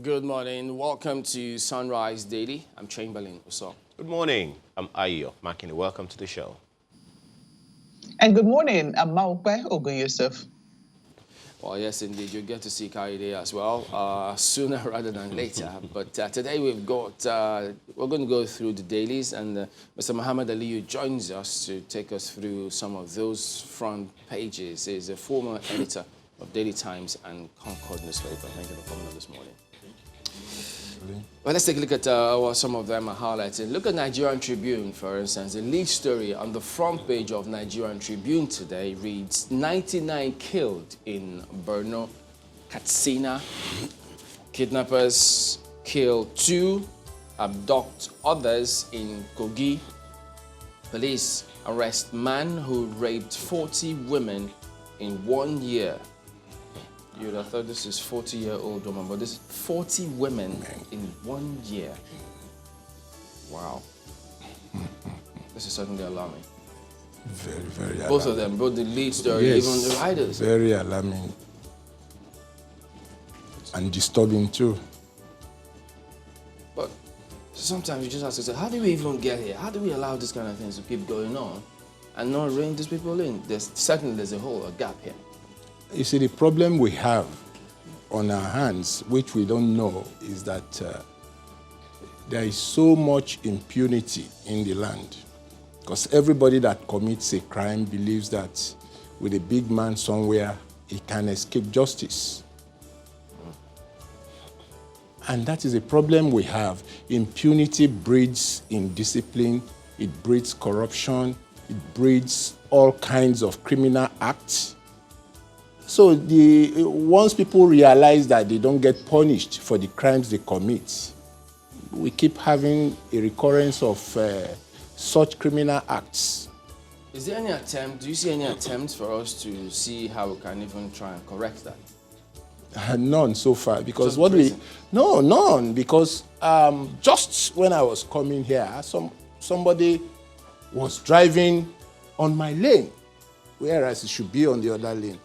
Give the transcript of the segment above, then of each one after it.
Good morning. Welcome to Sunrise Daily. I'm Chamberlain. What's up? Good morning. I'm Ayo Makini. Welcome to the show. And good morning. I'm Maupe Ogun Yusuf. Well, yes, indeed. You get to see Kaide as well sooner rather than later. But today we're going to go through the dailies, and Mr. Muhammad Aliyu joins us to take us through some of those front pages. He's a former editor of Daily Times and Concord newspaper. Thank you for coming on this morning. Well, let's take a look at what some of them are highlighting. Look at Nigerian Tribune, for instance. The lead story on the front page of Nigerian Tribune today reads, 99 killed in Borno, Katsina. Kidnappers kill 2, abduct others in Kogi. Police arrest man who raped 40 women in 1 year. You'd have thought this is 40-year-old woman, but this is 40 women in 1 year. Wow. This is certainly alarming. Very, very alarming. Both of them, both the lead story, yes, even the writers. Very alarming. And disturbing too. But sometimes you just have to say, how do we even get here? How do we allow this kind of things to keep going on and not rein these people in? There's a hole, a gap here. You see, the problem we have on our hands, which we don't know, is that there is so much impunity in the land. Because everybody that commits a crime believes that with a big man somewhere, he can escape justice. And that is a problem we have. Impunity breeds indiscipline, it breeds corruption, it breeds all kinds of criminal acts. So once people realize that they don't get punished for the crimes they commit, we keep having a recurrence of such criminal acts. Is there any attempt, do you see any attempts for us to see how we can even try and correct that? None so far, because none, because just when I was coming here, somebody was driving on my lane, whereas it should be on the other lane.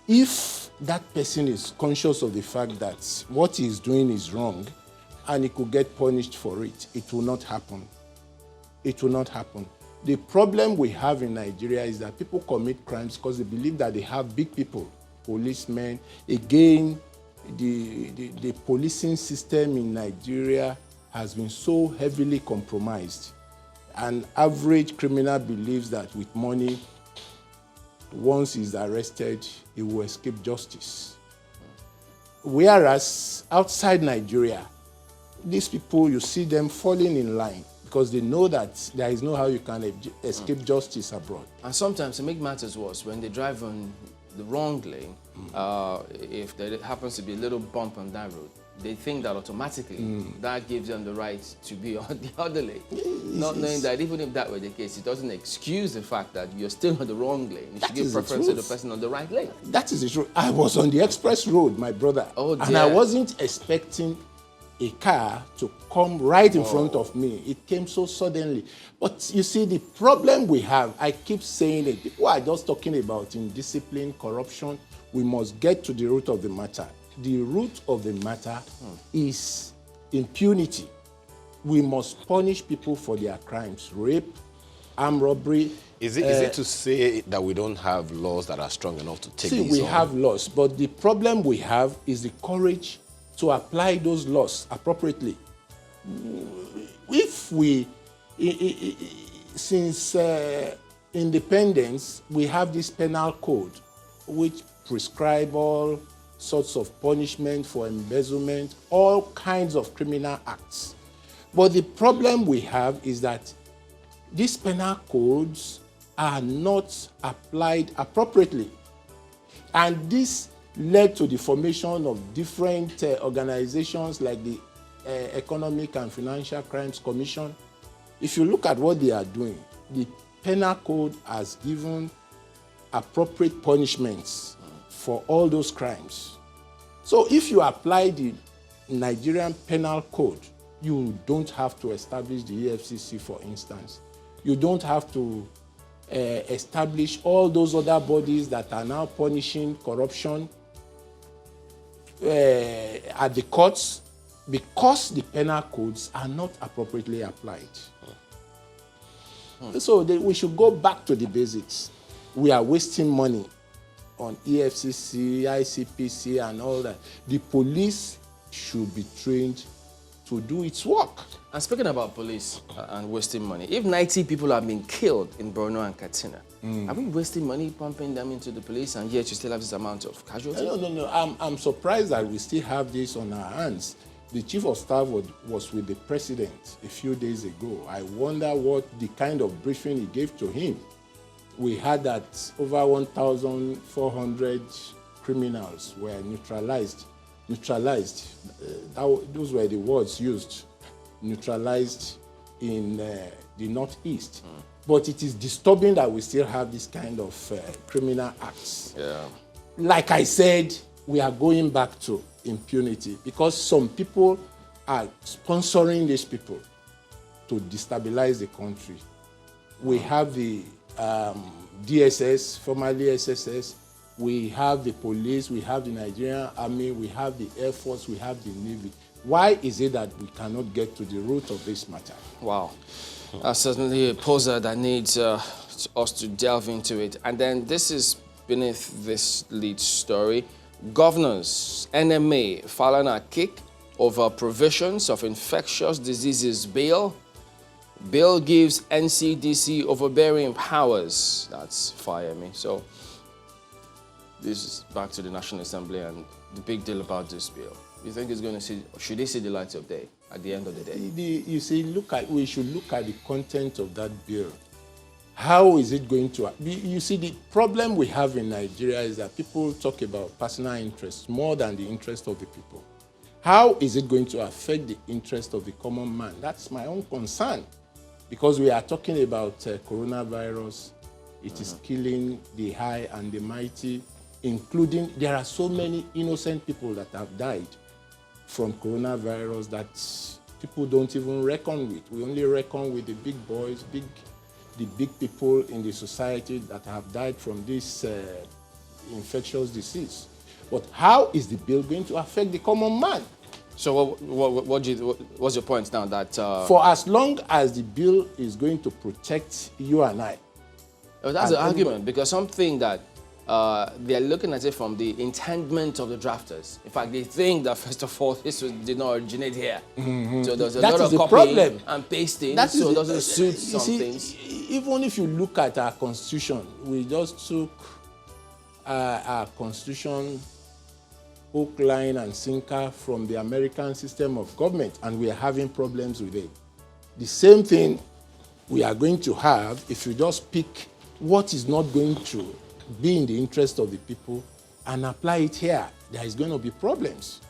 If that person is conscious of the fact that what he's doing is wrong and he could get punished for it, it will not happen. It will not happen. The problem we have in Nigeria is that people commit crimes because they believe that they have big people, policemen. Again, the policing system in Nigeria has been so heavily compromised. An average criminal believes that with money, once he's arrested, he will escape justice. Whereas outside Nigeria, these people, you see them falling in line because they know that there is no how you can escape justice abroad. And sometimes, to make matters worse, when they drive on the wrong lane, if there happens to be a little bump on that road, they think that automatically that gives them the right to be on the other lane. Not knowing that even if that were the case, it doesn't excuse the fact that you're still on the wrong lane. You should give preference to the person on the right lane. That is the truth. I was on the express road, my brother, and I wasn't expecting a car to come right in front of me. It came so suddenly. But you see, the problem we have, I keep saying it, people are just talking about indiscipline, corruption. We must get to the root of the matter. The root of the matter is impunity. We must punish people for their crimes. Rape, armed robbery. Is it to say that we don't have laws that are strong enough to take these on? See, we have laws, but the problem we have is the courage to apply those laws appropriately. If we, since independence, we have this penal code which prescribe all sorts of punishment for embezzlement, all kinds of criminal acts. But the problem we have is that these penal codes are not applied appropriately. And this led to the formation of different organizations like the Economic and Financial Crimes Commission. If you look at what they are doing, the penal code has given appropriate punishments for all those crimes. So if you apply the Nigerian penal code, you don't have to establish the EFCC, for instance. You don't have to establish all those other bodies that are now punishing corruption. at the courts because the penal codes are not appropriately applied. So we should go back to the basics. We are wasting money on EFCC, ICPC, and all that. The police should be trained to do its work. And speaking about police and wasting money, if 90 people have been killed in Borno and Katsina, are we wasting money pumping them into the police, and yet you still have this amount of casualties? No. I'm surprised that we still have this on our hands. The chief of staff was with the president a few days ago. I wonder what the kind of briefing he gave to him. We heard that over 1,400 criminals were neutralized. Those were the words used. Neutralized in the Northeast. But it is disturbing that we still have this kind of criminal acts. Yeah. Like I said, we are going back to impunity because some people are sponsoring these people to destabilize the country. We have the DSS, formerly SSS, we have the police, we have the Nigerian Army, we have the Air Force, we have the Navy. Why is it that we cannot get to the root of this matter? Wow. Certainly a poser that needs us to delve into it. And then this is beneath this lead story. Governors, NMA, filing a kick over provisions of infectious diseases bill. Bill gives NCDC overbearing powers. That's fire me. So this is back to the National Assembly and the big deal about this bill. You think it's going to see, should they see the light of day at the end of the day? You see, we should look at the content of that bill. How is it going to, you see, the problem we have in Nigeria is that people talk about personal interests more than the interest of the people. How is it going to affect the interest of the common man? That's my own concern. Because we are talking about coronavirus, it is killing the high and the mighty, including, there are so many innocent people that have died from coronavirus that people don't even reckon with. We only reckon with the big boys, the big people in the society that have died from this infectious disease. But how is the bill going to affect the common man? So what's your point now? That for as long as the bill is going to protect you and I. Well, that's the argument, because something that they're looking at it from the intendment of the drafters. In fact, they think that, first of all, this did not originate here. So there's a lot of copying and pasting, so it doesn't suit some things. Even if you look at our constitution, we just took our constitution hook, line, and sinker from the American system of government, and we are having problems with it. The same thing we are going to have if you just pick what is not going to be in the interest of the people and apply it here. There is going to be problems.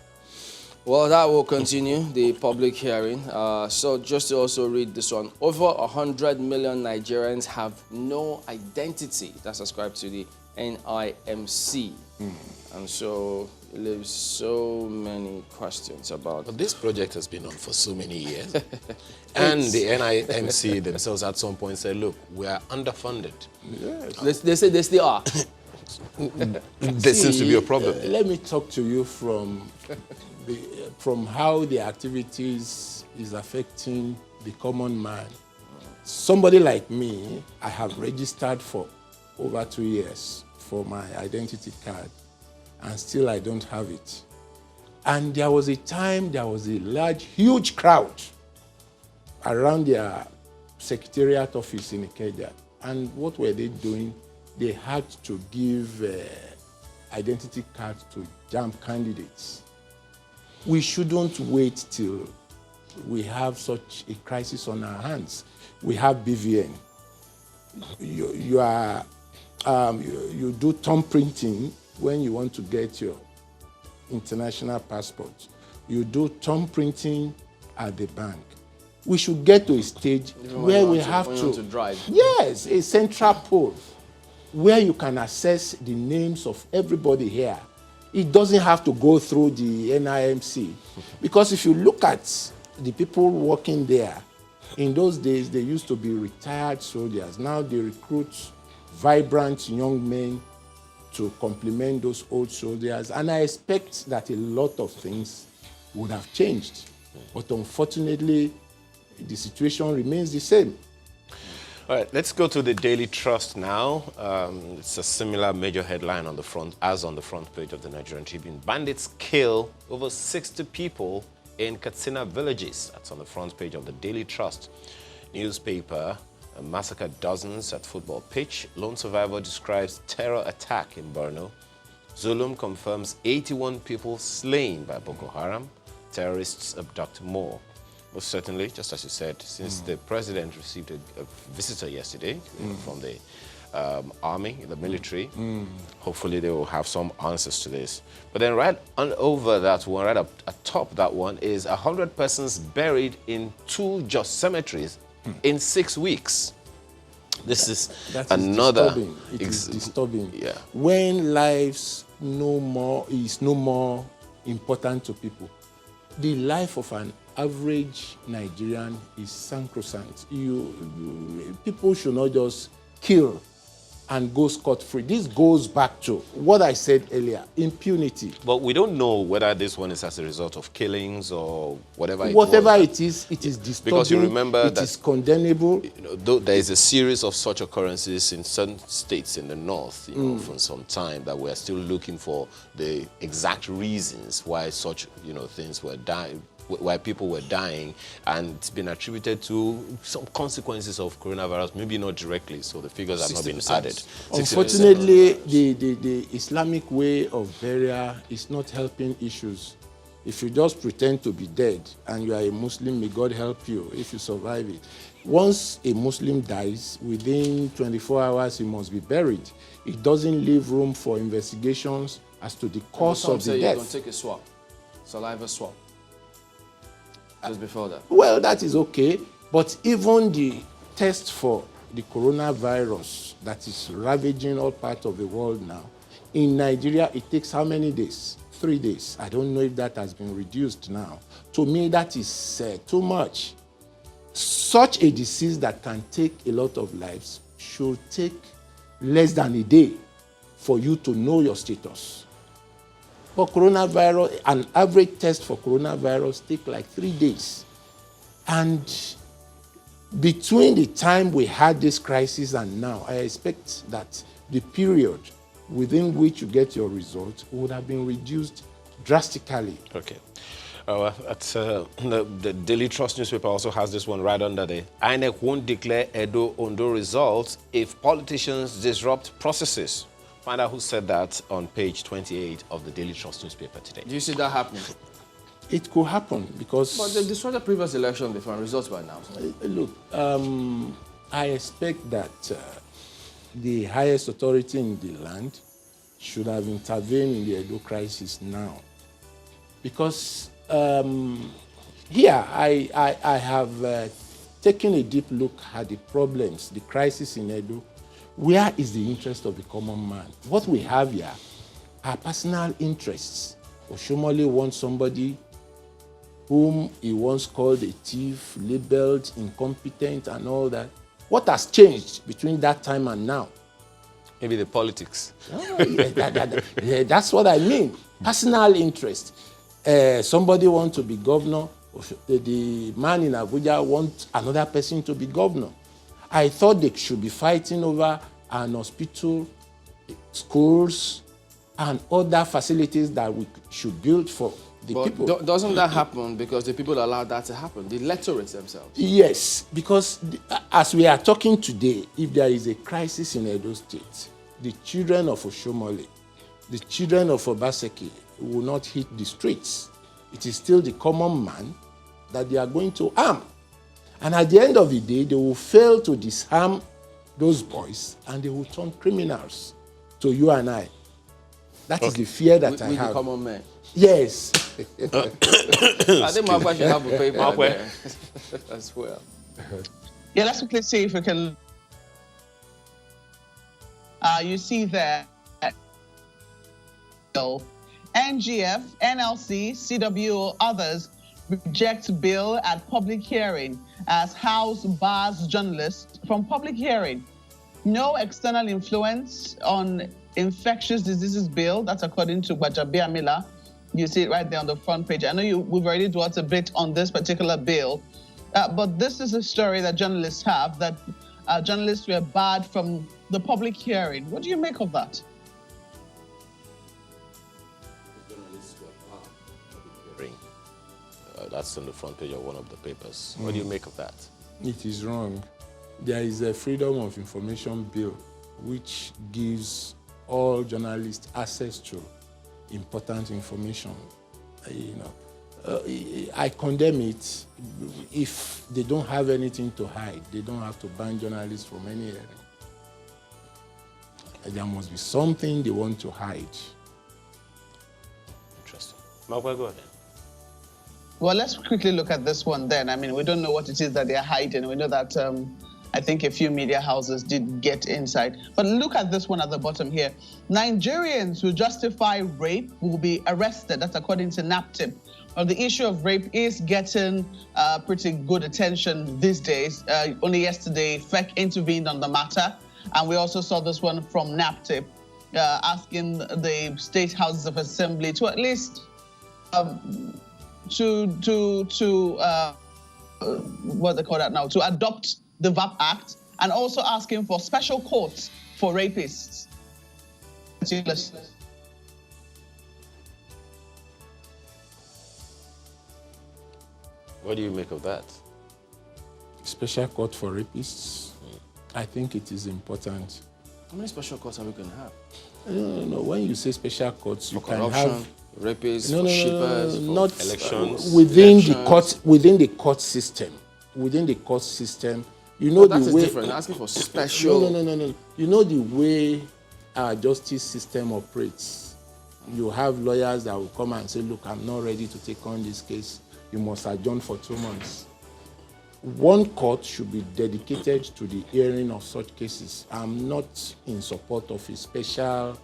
Well, that will continue the public hearing. So just to also read this one, over 100 million Nigerians have no identity that's ascribed to the NIMC. And so it leaves so many questions about... But this project has been on for so many years. And the NIMC themselves at some point said, look, we are underfunded. Yes. They say they still are. There seems to be a problem. Let me talk to you from how the activities is affecting the common man. Somebody like me, I have registered for over 2 years for my identity card, and still I don't have it. And there was a time, there was a huge crowd around their secretariat office in Ikeja. And what were they doing? They had to give identity cards to JAMB candidates. We shouldn't wait till we have such a crisis on our hands. We have BVN. You do thumb printing when you want to get your international passport. You do thumb printing at the bank. We should get to a stage where we have to drive. Yes, a central pool where you can access the names of everybody here. It doesn't have to go through the NIMC. Because if you look at the people working there, in those days, they used to be retired soldiers. Now they recruit vibrant young men to complement those old soldiers. And I expect that a lot of things would have changed. But unfortunately, the situation remains the same. All right, let's go to the Daily Trust now. It's a similar major headline on the front page of the Nigerian Tribune. Bandits kill over 60 people in Katsina villages. That's on the front page of the Daily Trust newspaper. Massacred dozens at football pitch. Lone survivor describes terror attack in Borno. Zulum confirms 81 people slain by Boko Haram. Terrorists abduct more. Most certainly, just as you said, since the president received a visitor yesterday from the army, the military, hopefully they will have some answers to this. But then right on over that one, right up atop that one, is 100 persons buried in 2 Jos cemeteries in 6 weeks. This is another... Disturbing. It is disturbing. Yeah. When lives is no more important to people. The life of an average Nigerian is sacrosanct. People should not just kill and go scot-free. This goes back to what I said earlier, impunity. But we don't know whether this one is as a result of killings or whatever it is disturbing. Because you remember it is condemnable. Though there is a series of such occurrences in certain states in the north, for some time, that we are still looking for the exact reasons why such, things were dying, why people were dying, and it's been attributed to some consequences of coronavirus, maybe not directly, so the figures have not been added. Unfortunately, the Islamic way of burial is not helping issues. If you just pretend to be dead and you are a Muslim, may God help you if you survive it. Once a Muslim dies, within 24 hours he must be buried. It doesn't leave room for investigations as to the cause of the death. You're going to take a swab, saliva swab. Just before that. Well, that is okay, but even the test for the coronavirus that is ravaging all parts of the world now, in Nigeria, it takes how many days? 3 days. I don't know if that has been reduced now. To me, that is too much. Such a disease that can take a lot of lives should take less than a day for you to know your status. For coronavirus, an average test for coronavirus takes like 3 days. And between the time we had this crisis and now, I expect that the period within which you get your result would have been reduced drastically. Okay. The Daily Trust newspaper also has this one right under the INEC won't declare Ondo results if politicians disrupt processes. Find out who said that on page 28 of the Daily Trust newspaper today. Do you see that happening? It could happen because... But they destroyed the previous election before results were announced. Look, I expect that the highest authority in the land should have intervened in the Edo crisis now. Because here I have taken a deep look at the problems, the crisis in Edo. Where is the interest of the common man? What we have here are personal interests. Oshomole wants somebody whom he once called a thief, labeled incompetent and all that. What has changed between that time and now? Maybe the politics. That's what I mean. Personal interest. Somebody wants to be governor. The man in Abuja wants another person to be governor. I thought they should be fighting over an hospital, schools, and other facilities that we should build for the people. Doesn't that happen because the people allowed that to happen? The electorates themselves? Yes, because as we are talking today, if there is a crisis in Edo State, the children of Oshomole, the children of Obaseki will not hit the streets. It is still the common man that they are going to harm. And at the end of the day, they will fail to disarm those boys and they will turn criminals to you and I. That is the fear that I have. The common man. Yes. I think my question have a paper there as well. Yeah, let's quickly see if we can. You see there. NGF, NLC, CWO, others reject bill at public hearing as House bars journalists from public hearing. No external influence on Infectious Diseases Bill. That's according to Gbajabiamila. You see it right there on the front page. I know we've already dwelt a bit on this particular bill, but this is a story that journalists have, that journalists were barred from the public hearing. What do you make of that? That's on the front page of one of the papers. What do you make of that? It is wrong. There is a Freedom of Information Bill which gives all journalists access to important information. I condemn it. If they don't have anything to hide, they don't have to ban journalists from any area. There must be something they want to hide. Interesting. Mark, go ahead. Well, let's quickly look at this one then. I mean, we don't know what it is that they're hiding. We know that I think a few media houses did get inside. But look at this one at the bottom here. Nigerians who justify rape will be arrested. That's according to NAPTIP. Well, the issue of rape is getting pretty good attention these days. Only yesterday, FEC intervened on the matter. And we also saw this one from NAPTIP asking the state houses of assembly to at least what they call that now, to adopt the VAP Act, and also asking for special courts for rapists. What do you make of that? Special court for rapists. I think it is important. How many special courts are we going to have? No. When you say special courts, you For can have rapists, for shippers, for not elections. Within the court system. Within the court system, you know that the is way. different. Asking for special. No. You know the way our justice system operates. You have lawyers that will come and say, "Look, I'm not ready to take on this case. You must adjourn for 2 months." One court should be dedicated to the hearing of such cases. I'm not in support of a special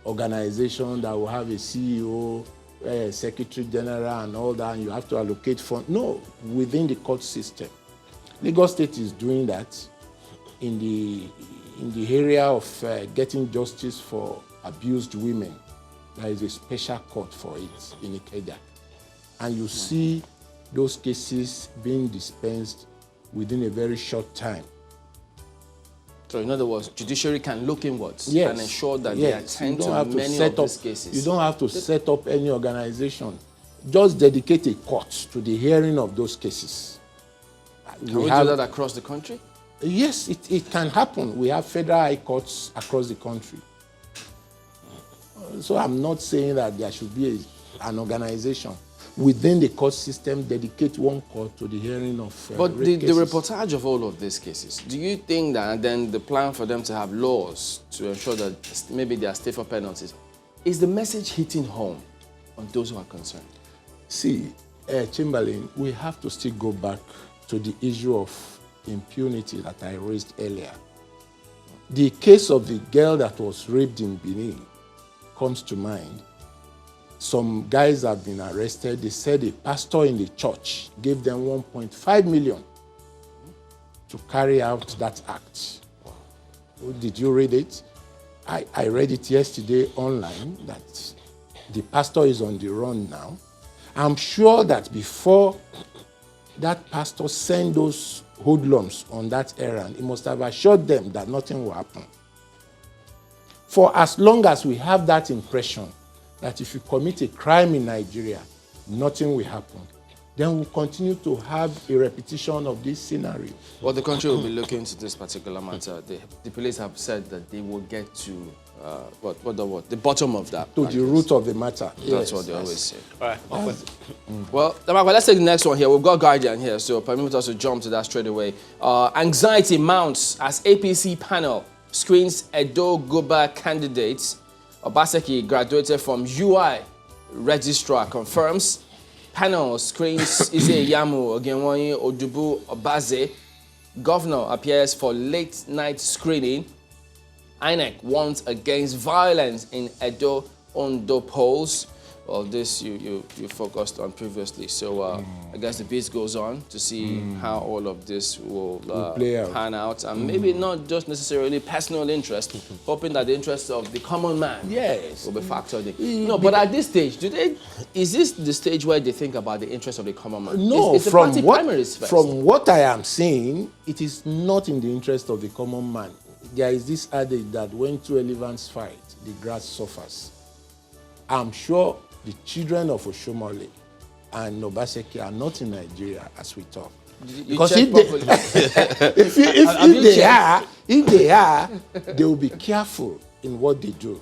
organization that will have a CEO, a secretary general and all that, and you have to allocate funds. No, within the court system. Lagos State is doing that in the area of getting justice for abused women. There is a special court for it in Ikeja. And you see those cases being dispensed within a very short time. So in other words, judiciary can look inwards and ensure that they attend You don't to have to many set of up, these cases. You don't have to set up any organization. Just dedicate a court to the hearing of those cases. Can we do that across the country? Yes, it can happen. We have federal high courts across the country. So I'm not saying that there should be an organization within the court system, dedicate one court to the hearing of But the cases. reportage of all of these cases, do you think that, and then the plan for them to have laws to ensure that maybe there are stiffer penalties, is the message hitting home on those who are concerned? See, Chamberlain, we have to still go back to the issue of impunity that I raised earlier. The case of the girl that was raped in Benin comes to mind. Some guys have been arrested. They said a pastor in the church gave them 1.5 million to carry out that act. Did you read it? I read it yesterday online that the pastor is on the run now. I'm sure that before that pastor sent those hoodlums on that errand, he must have assured them that nothing will happen. For as long as we have that impression that if you commit a crime in Nigeria, nothing will happen, then we'll continue to have a repetition of this scenario. Well, the country will be looking into this particular matter. The police have said that they will get to the bottom of that. To the root of the matter. That's what they always say. All right. Well, let's take the next one here. We've got Guardian here, so permit us to jump to that straight away. Anxiety mounts as APC panel screens Edo Guba candidates. Obaseki graduated from UI. Registrar confirms. Panel screens Ize Yamu Ogenwonyi Odubu Obaze. Governor appears for late night screening. INEC warns against violence in Edo Ondo polls. well, this you focused on previously. So I guess the beat goes on to see how all of this will play out. pan out, and maybe not just necessarily personal interest, hoping that the interests of the common man Yes. will be factored in. No, but at this stage, is this the stage where they think about the interests of the common man? No, it's the party primaries first. from what I am saying, it is not in the interest of the common man. There is this adage that when two elephants fight, the grass suffers. I'm sure the children of Oshomole and Obaseki are not in Nigeria as we talk. Because if they are, they will be careful in what they do.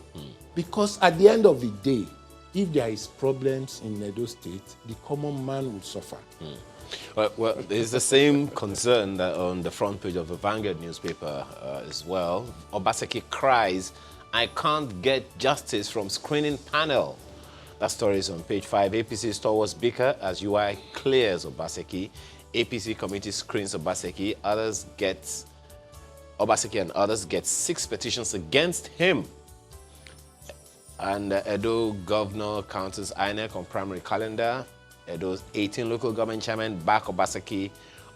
Because at the end of the day, if there is problems in Edo State, the common man will suffer. Well, there's the same concern that on the front page of the Vanguard newspaper as well. Obaseki cries, "I can't get justice from screening panel." That story is on page 5. APC stalwarts bicker as UI clears Obaseki. APC committee screens Obaseki. Obaseki and others get 6 petitions against him. And Edo governor counters INEC on primary calendar. Edo's 18 local government chairmen back Obaseki.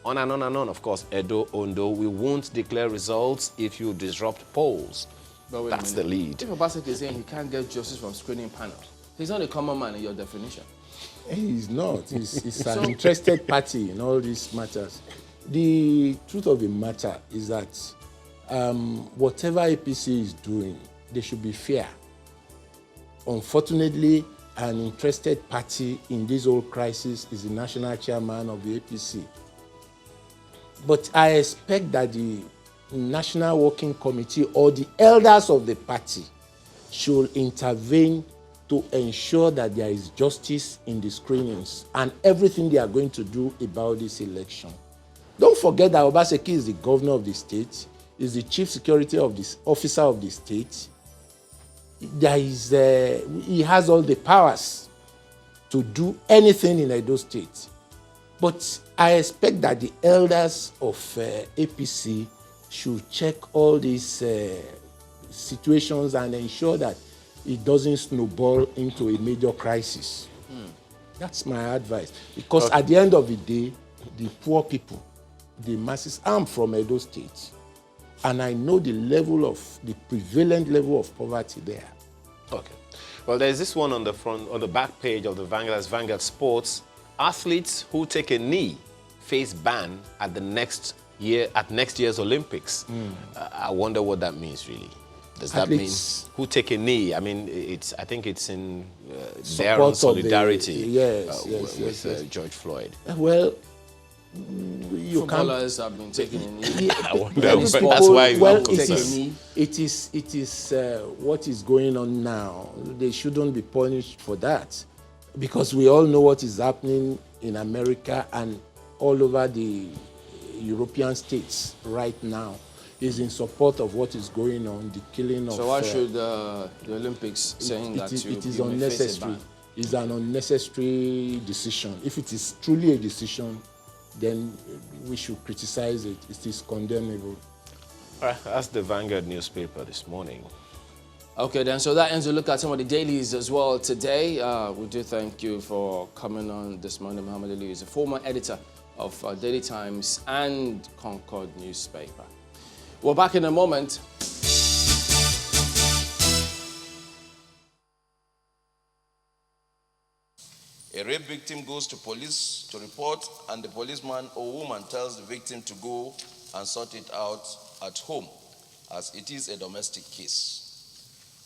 On and on and on. Of course, Edo, Ondo, we won't declare results if you disrupt polls. That's the lead. If Obaseki is saying he can't get justice from screening panel, he's not a common man in your definition. He's not. He's an interested party in all these matters. The truth of the matter is that whatever APC is doing, they should be fair. Unfortunately, an interested party in this whole crisis is the national chairman of the APC. But I expect that the National Working Committee or the elders of the party should intervene to ensure that there is justice in the screenings and everything they are going to do about this election. Don't forget that Obaseki is the governor of the state, is the chief security of this officer of the state. He has all the powers to do anything in Edo State. But I expect that the elders of APC should check all these situations and ensure that it doesn't snowball into a major crisis. That's my advice. Because at the end of the day, the poor people, the masses, I'm from Edo State, and I know the prevalent level of poverty there. Okay. Well, there's this one on the back page of the Vanguard Sports. Athletes who take a knee face ban at next year's Olympics. I wonder what that means, really. Does that mean who take a knee? I mean, I think it's in their own solidarity with George Floyd. Well, footballers have been taking a knee. I wonder. That's why it is what is going on now. They shouldn't be punished for that, because we all know what is happening in America and all over the European states right now is in support of what is going on, the killing of... So why should the Olympics saying that it is unnecessary? It's an unnecessary decision. If it is truly a decision, then we should criticize it. It is condemnable. All right, that's the Vanguard newspaper this morning. Okay, then, so that ends a look at some of the dailies as well today. We do thank you for coming on this morning. Muhammad Ali is a former editor of Daily Times and Concord newspaper. We're back in a moment. A rape victim goes to police to report, and the policeman or woman tells the victim to go and sort it out at home, as it is a domestic case.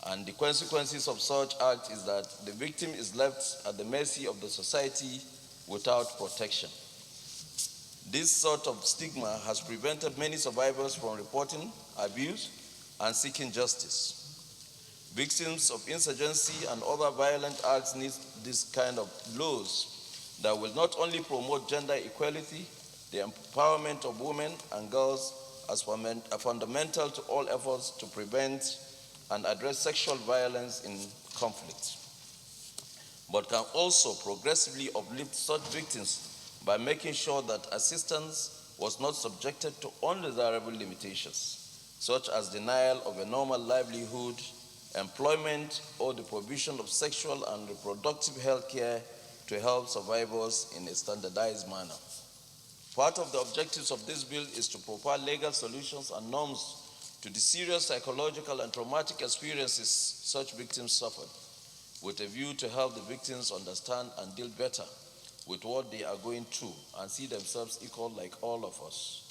And the consequences of such act is that the victim is left at the mercy of the society without protection. This sort of stigma has prevented many survivors from reporting abuse and seeking justice. Victims of insurgency and other violent acts need this kind of laws that will not only promote gender equality, the empowerment of women and girls as fundamental to all efforts to prevent and address sexual violence in conflict, but can also progressively uplift such victims by making sure that assistance was not subjected to undesirable limitations, such as denial of a normal livelihood employment, or the provision of sexual and reproductive health care to help survivors in a standardized manner. Part of the objectives of this bill is to provide legal solutions and norms to the serious psychological and traumatic experiences such victims suffered, with a view to help the victims understand and deal better with what they are going through and see themselves equal like all of us.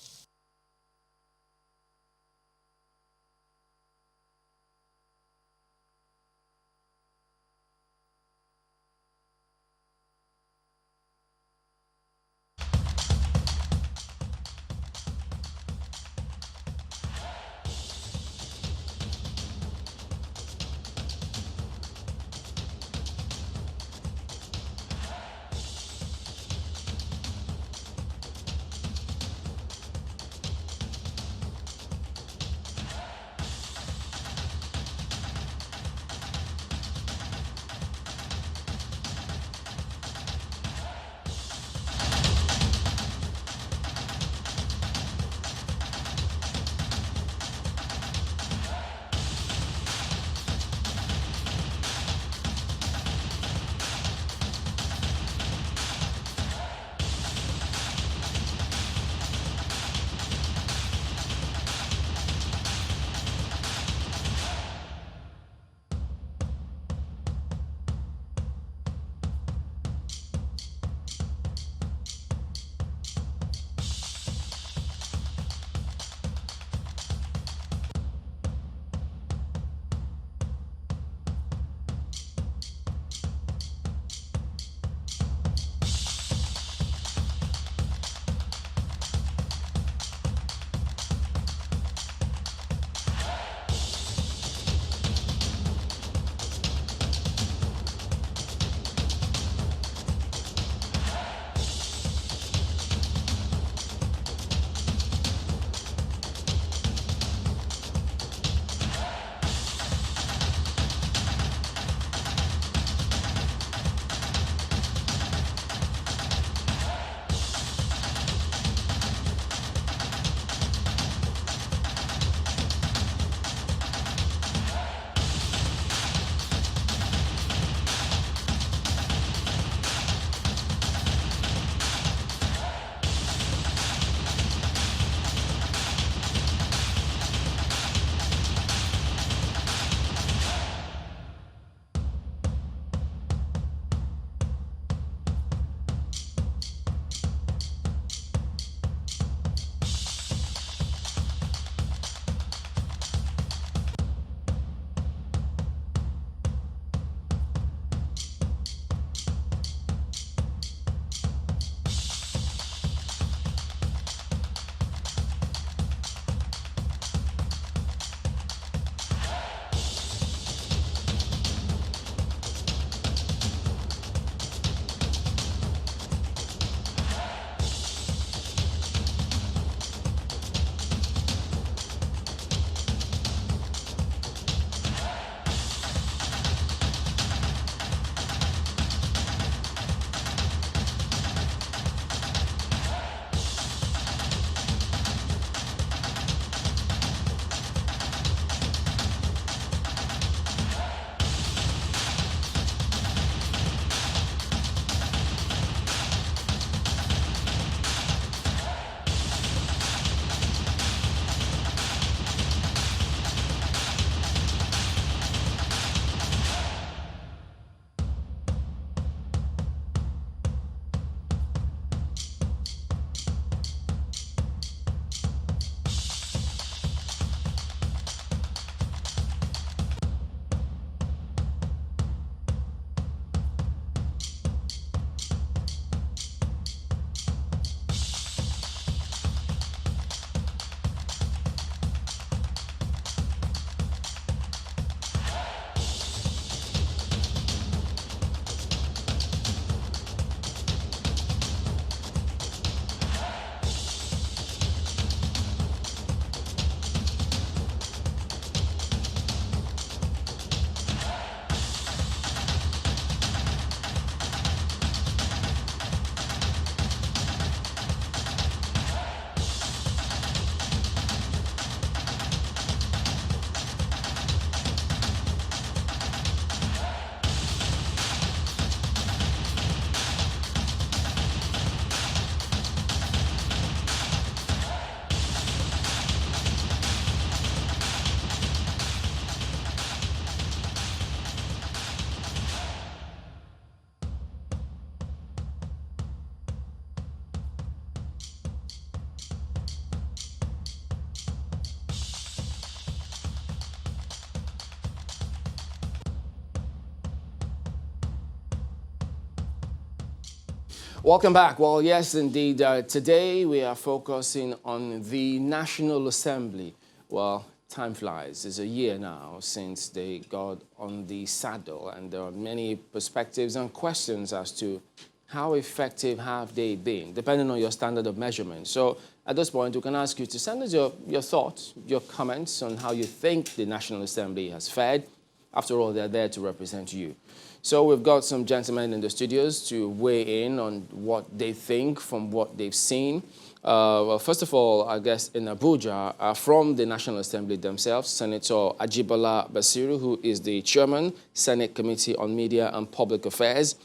Welcome back. Well, yes, indeed. Today we are focusing on the National Assembly. Well, time flies. It's a year now since they got on the saddle, and there are many perspectives and questions as to how effective have they been, depending on your standard of measurement. So at this point, we can ask you to send us your thoughts, your comments on how you think the National Assembly has fared. After all, they're there to represent you. So we've got some gentlemen in the studios to weigh in on what they think from what they've seen. Well, first of all, I guess in Abuja, from the National Assembly themselves, Senator Ajibola Basiru, who is the chairman, Senate Committee on Media and Public Affairs,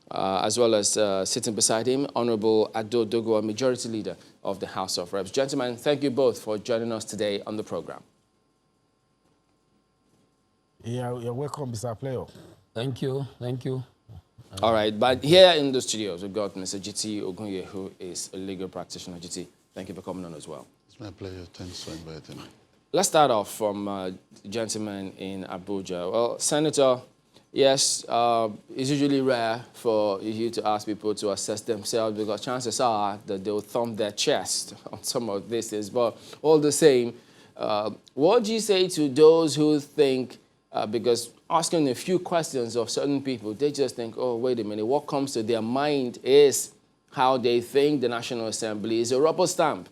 as well as sitting beside him, Honorable Ado Dogo, Majority Leader of the House of Reps. Gentlemen, thank you both for joining us today on the program. Yeah, you're welcome, Mr. Player. Thank you. Thank you. All right, but here in the studios, we've got Mr. GT Ogunye, who is a legal practitioner. GT, thank you for coming on as well. It's my pleasure. Thanks for inviting me. Let's start off from the gentleman in Abuja. Well, Senator, yes, it's usually rare for you to ask people to assess themselves because chances are that they'll thump their chest on some of this. But all the same, what do you say to those who think, because asking a few questions of certain people, they just think, oh, wait a minute, what comes to their mind is how they think the National Assembly is a rubber stamp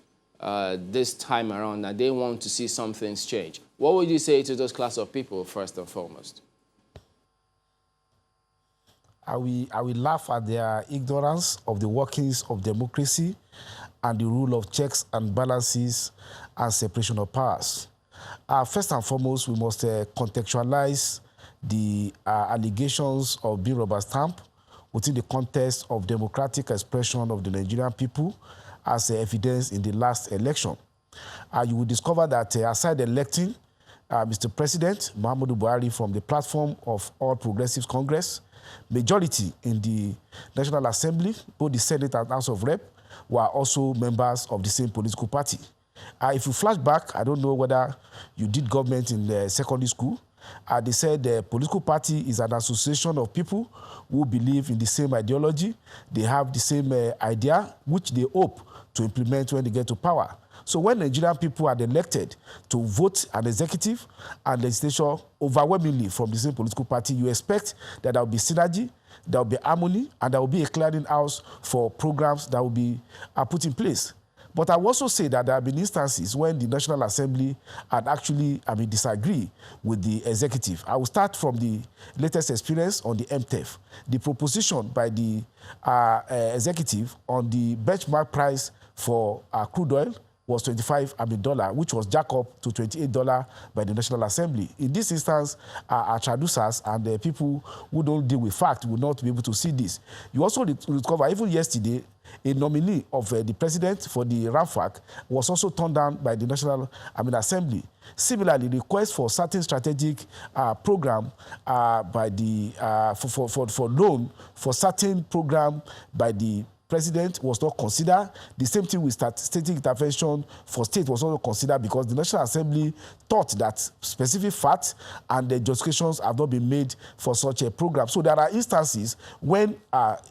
this time around, that they want to see some things change. What would you say to those class of people, first and foremost? I will laugh at their ignorance of the workings of democracy and the rule of checks and balances and separation of powers. First and foremost, we must contextualize the allegations of being rubber stamp within the context of democratic expression of the Nigerian people as evidence in the last election. You will discover that aside electing Mr. President Muhammadu Buhari from the platform of All Progressives Congress, majority in the National Assembly, both the Senate and House of Rep, were also members of the same political party. If you flash back, I don't know whether you did government in the secondary school. They said the political party is an association of people who believe in the same ideology. They have the same idea, which they hope to implement when they get to power. So when Nigerian people are elected to vote an executive and legislature overwhelmingly from the same political party, you expect that there will be synergy, there will be harmony, and there will be a clearing house for programs that will be put in place. But I will also say that there have been instances when the National Assembly had actually, disagree with the executive. I will start from the latest experience on the MTEF. The proposition by the executive on the benchmark price for crude oil was $25, which was jacked up to $28 by the National Assembly. In this instance, our traducers and the people who don't deal with fact will not be able to see this. You also discover, even yesterday, a nominee of the president for the RAMFAC was also turned down by the National Assembly. Similarly, requests for certain strategic program by the for loan for certain program by the president was not considered. The same thing with state intervention for state was also considered because the National Assembly thought that specific facts and the justifications have not been made for such a program. So there are instances when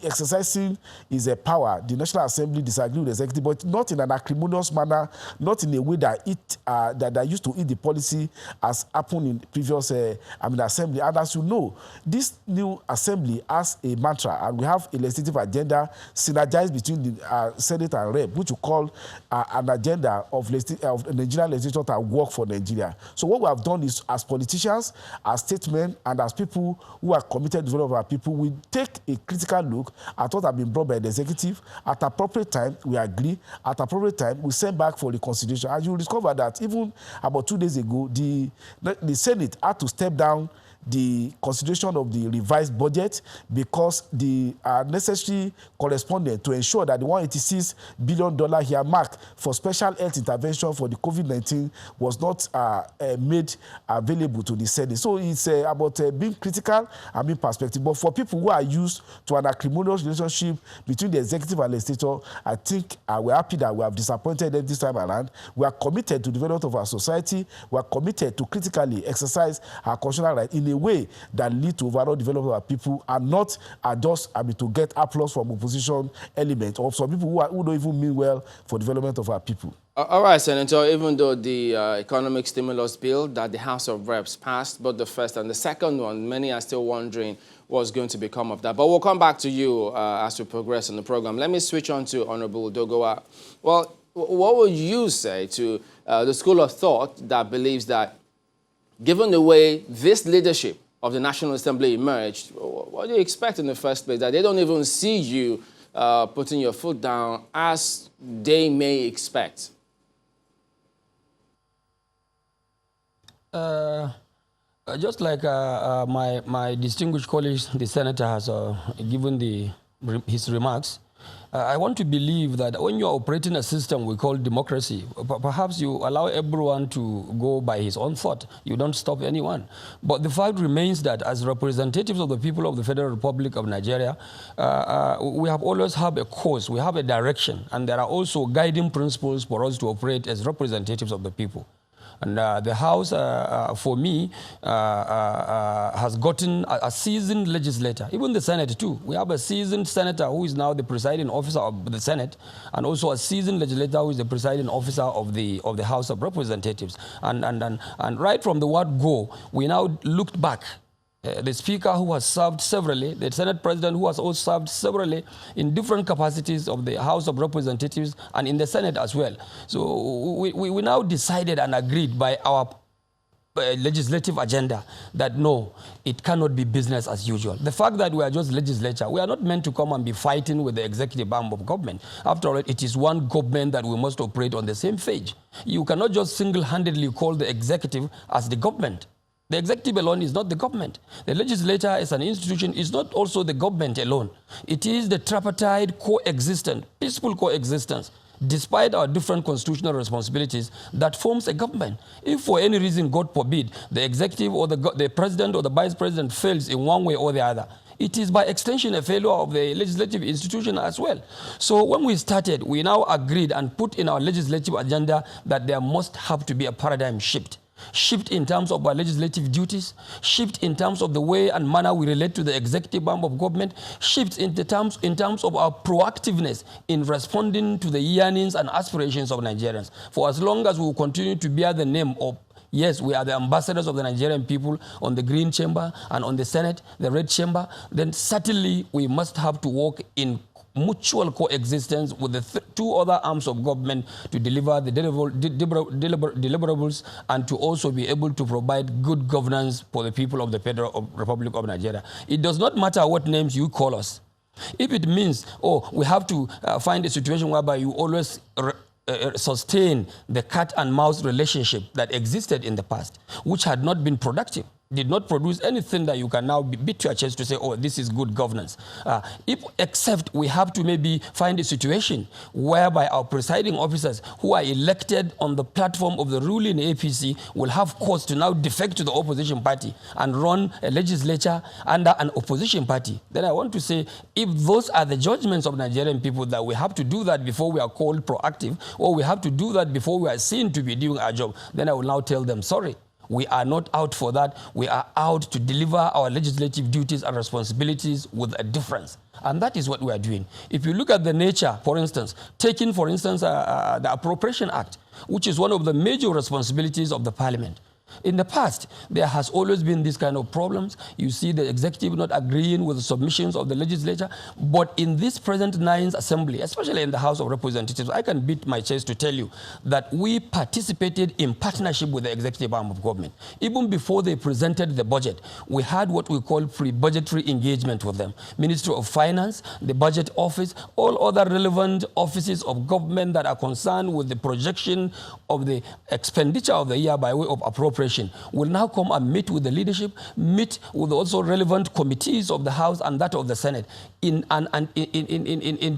exercising is a power, the National Assembly disagree with the executive, but not in an acrimonious manner, not in a way that that used to eat the policy as happened in previous assembly. And as you know, this new assembly has a mantra, and we have a legislative agenda synergized between the Senate and Rep, which we call an agenda of Nigerian legislature that work for Nigeria. So what we have done is, as politicians, as statesmen, and as people who are committed to develop our people, we take a critical look at what has been brought by the executive. At appropriate time, we agree. At appropriate time, we send back for the consideration. And you will discover that even about 2 days ago, the Senate had to step down the consideration of the revised budget because the necessary correspondent to ensure that the $186 billion earmarked for special health intervention for the COVID-19 was not made available to the Senate. So it's about being critical and being perspective. But for people who are used to an acrimonious relationship between the executive and legislature, I think we're happy that we have disappointed them this time around. We are committed to the development of our society. We are committed to critically exercise our constitutional right in a way that lead to overall development of our people, and not just to get applause from opposition element or some people who don't even mean well for development of our people. All right, Senator, even though the economic stimulus bill that the House of Reps passed, both the first and the second one, many are still wondering what's going to become of that. But we'll come back to you as we progress in the program. Let me switch on to Honorable Dogowa. Well, what would you say to the school of thought that believes that, given the way this leadership of the National Assembly emerged, what do you expect in the first place? That they don't even see you putting your foot down as they may expect? Just like my distinguished colleague, the senator, has given his remarks, I want to believe that when you are operating a system we call democracy, perhaps you allow everyone to go by his own thought. You don't stop anyone. But the fact remains that as representatives of the people of the Federal Republic of Nigeria, we have always had a course, we have a direction, and there are also guiding principles for us to operate as representatives of the people. And the House, for me, has gotten a seasoned legislator. Even the Senate, too. We have a seasoned senator who is now the presiding officer of the Senate, and also a seasoned legislator who is the presiding officer of the House of Representatives. And right from the word go, we now looked back. The Speaker, who has served severally, the Senate President, who has also served severally in different capacities of the House of Representatives and in the Senate as well. So we now decided and agreed by our legislative agenda that no, it cannot be business as usual. The fact that we are just legislature, we are not meant to come and be fighting with the executive arm of government. After all, it is one government that we must operate on the same page. You cannot just single-handedly call the executive as the government. The executive alone is not the government. The legislature as an institution is not also the government alone. It is the tripartite coexistence, peaceful coexistence, despite our different constitutional responsibilities, that forms a government. If for any reason, God forbid, the executive or the president or the vice president fails in one way or the other, it is by extension a failure of the legislative institution as well. So when we started, we now agreed and put in our legislative agenda that there must have to be a paradigm shift. Shift in terms of our legislative duties, shift in terms of the way and manner we relate to the executive arm of government, shift in terms of our proactiveness in responding to the yearnings and aspirations of Nigerians. For as long as we will continue to bear the name of, yes, we are the ambassadors of the Nigerian people on the Green Chamber and on the Senate, the Red Chamber, then certainly we must have to work in mutual coexistence with the two other arms of government to deliver the deliverables and to also be able to provide good governance for the people of the Federal Republic of Nigeria. It does not matter what names you call us. If it means, oh, we have to find a situation whereby you always sustain the cat and mouse relationship that existed in the past, which had not been productive, did not produce anything that you can now beat your chest to say, oh, this is good governance. Except we have to maybe find a situation whereby our presiding officers who are elected on the platform of the ruling APC will have cause to now defect to the opposition party and run a legislature under an opposition party. Then I want to say, if those are the judgments of Nigerian people that we have to do that before we are called proactive, or we have to do that before we are seen to be doing our job, then I will now tell them, sorry. We are not out for that. We are out to deliver our legislative duties and responsibilities with a difference. And that is what we are doing. If you look at the nature, for instance, taking, for instance, the Appropriation Act, which is one of the major responsibilities of the Parliament. In the past, there has always been this kind of problems. You see the executive not agreeing with the submissions of the legislature. But in this present Ninth Assembly, especially in the House of Representatives, I can beat my chest to tell you that we participated in partnership with the executive arm of government. Even before they presented the budget, we had what we call pre-budgetary engagement with them. Ministry of Finance, the Budget Office, all other relevant offices of government that are concerned with the projection of the expenditure of the year by way of appropriation will now come and meet with the leadership, meet with also relevant committees of the House and that of the Senate in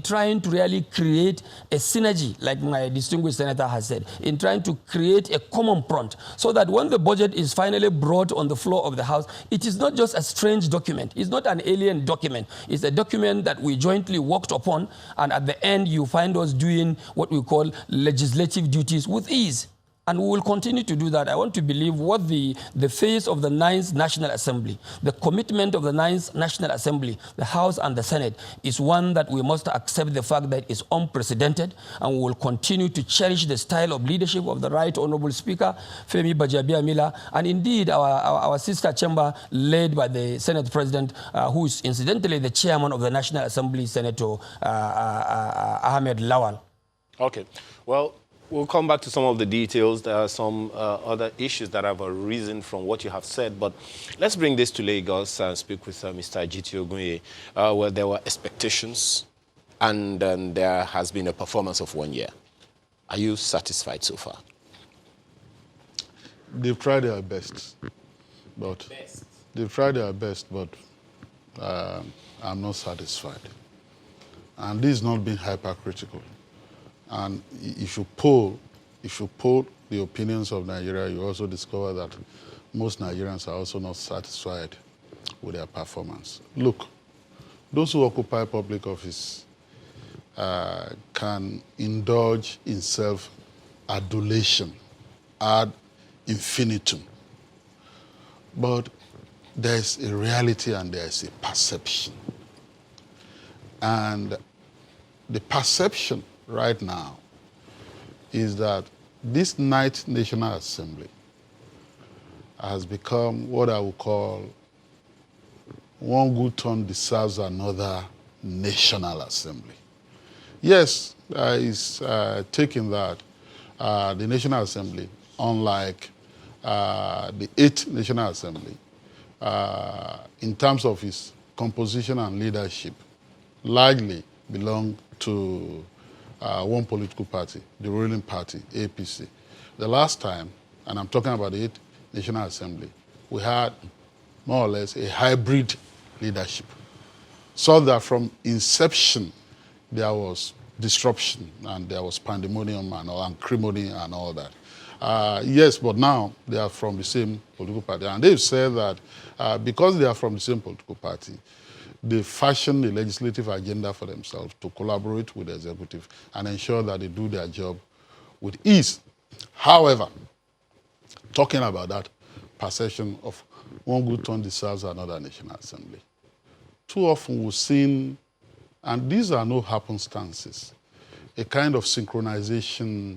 trying to really create a synergy, like my distinguished senator has said, in trying to create a common front so that when the budget is finally brought on the floor of the House, it is not just a strange document. It's not an alien document. It's a document that we jointly worked upon, and at the end you find us doing what we call legislative duties with ease. And we will continue to do that. I want to believe what the face of the 9th National Assembly, the commitment of the 9th National Assembly, the House and the Senate, is one that we must accept the fact that it's unprecedented, and we will continue to cherish the style of leadership of the Right Honorable Speaker, Femi Bajabiamila, and indeed our sister chamber led by the Senate President, who is incidentally the chairman of the National Assembly, Senator Ahmed Lawal. Okay. Well, we'll come back to some of the details. There are some other issues that have arisen from what you have said, but let's bring this to Lagos and speak with Mr. Ajiti Ogunye, where there were expectations and there has been a performance of 1 year. Are you satisfied so far? They've tried their best, but they've tried their best, but I'm not satisfied. And this is not being hypercritical. And if you poll the opinions of Nigeria, you also discover that most Nigerians are also not satisfied with their performance. Look, those who occupy public office can indulge in self-adulation ad infinitum. But there's a reality and there's a perception. And the perception right now is that this 9th National Assembly has become what I would call one good turn deserves another National Assembly. Yes, it's taking that the National Assembly, unlike the 8th National Assembly, in terms of its composition and leadership, largely belong to one political party, the ruling party, APC. The last time, and I'm talking about the 8th National Assembly, we had more or less a hybrid leadership. So that from inception, there was disruption and there was pandemonium and acrimony and all that. Yes, but now they are from the same political party. And they've said that because they are from the same political party, they fashion a legislative agenda for themselves to collaborate with the executive and ensure that they do their job with ease. However, talking about that perception of one good turn deserves another National Assembly, too often we've seen, and these are no happenstances, a kind of synchronization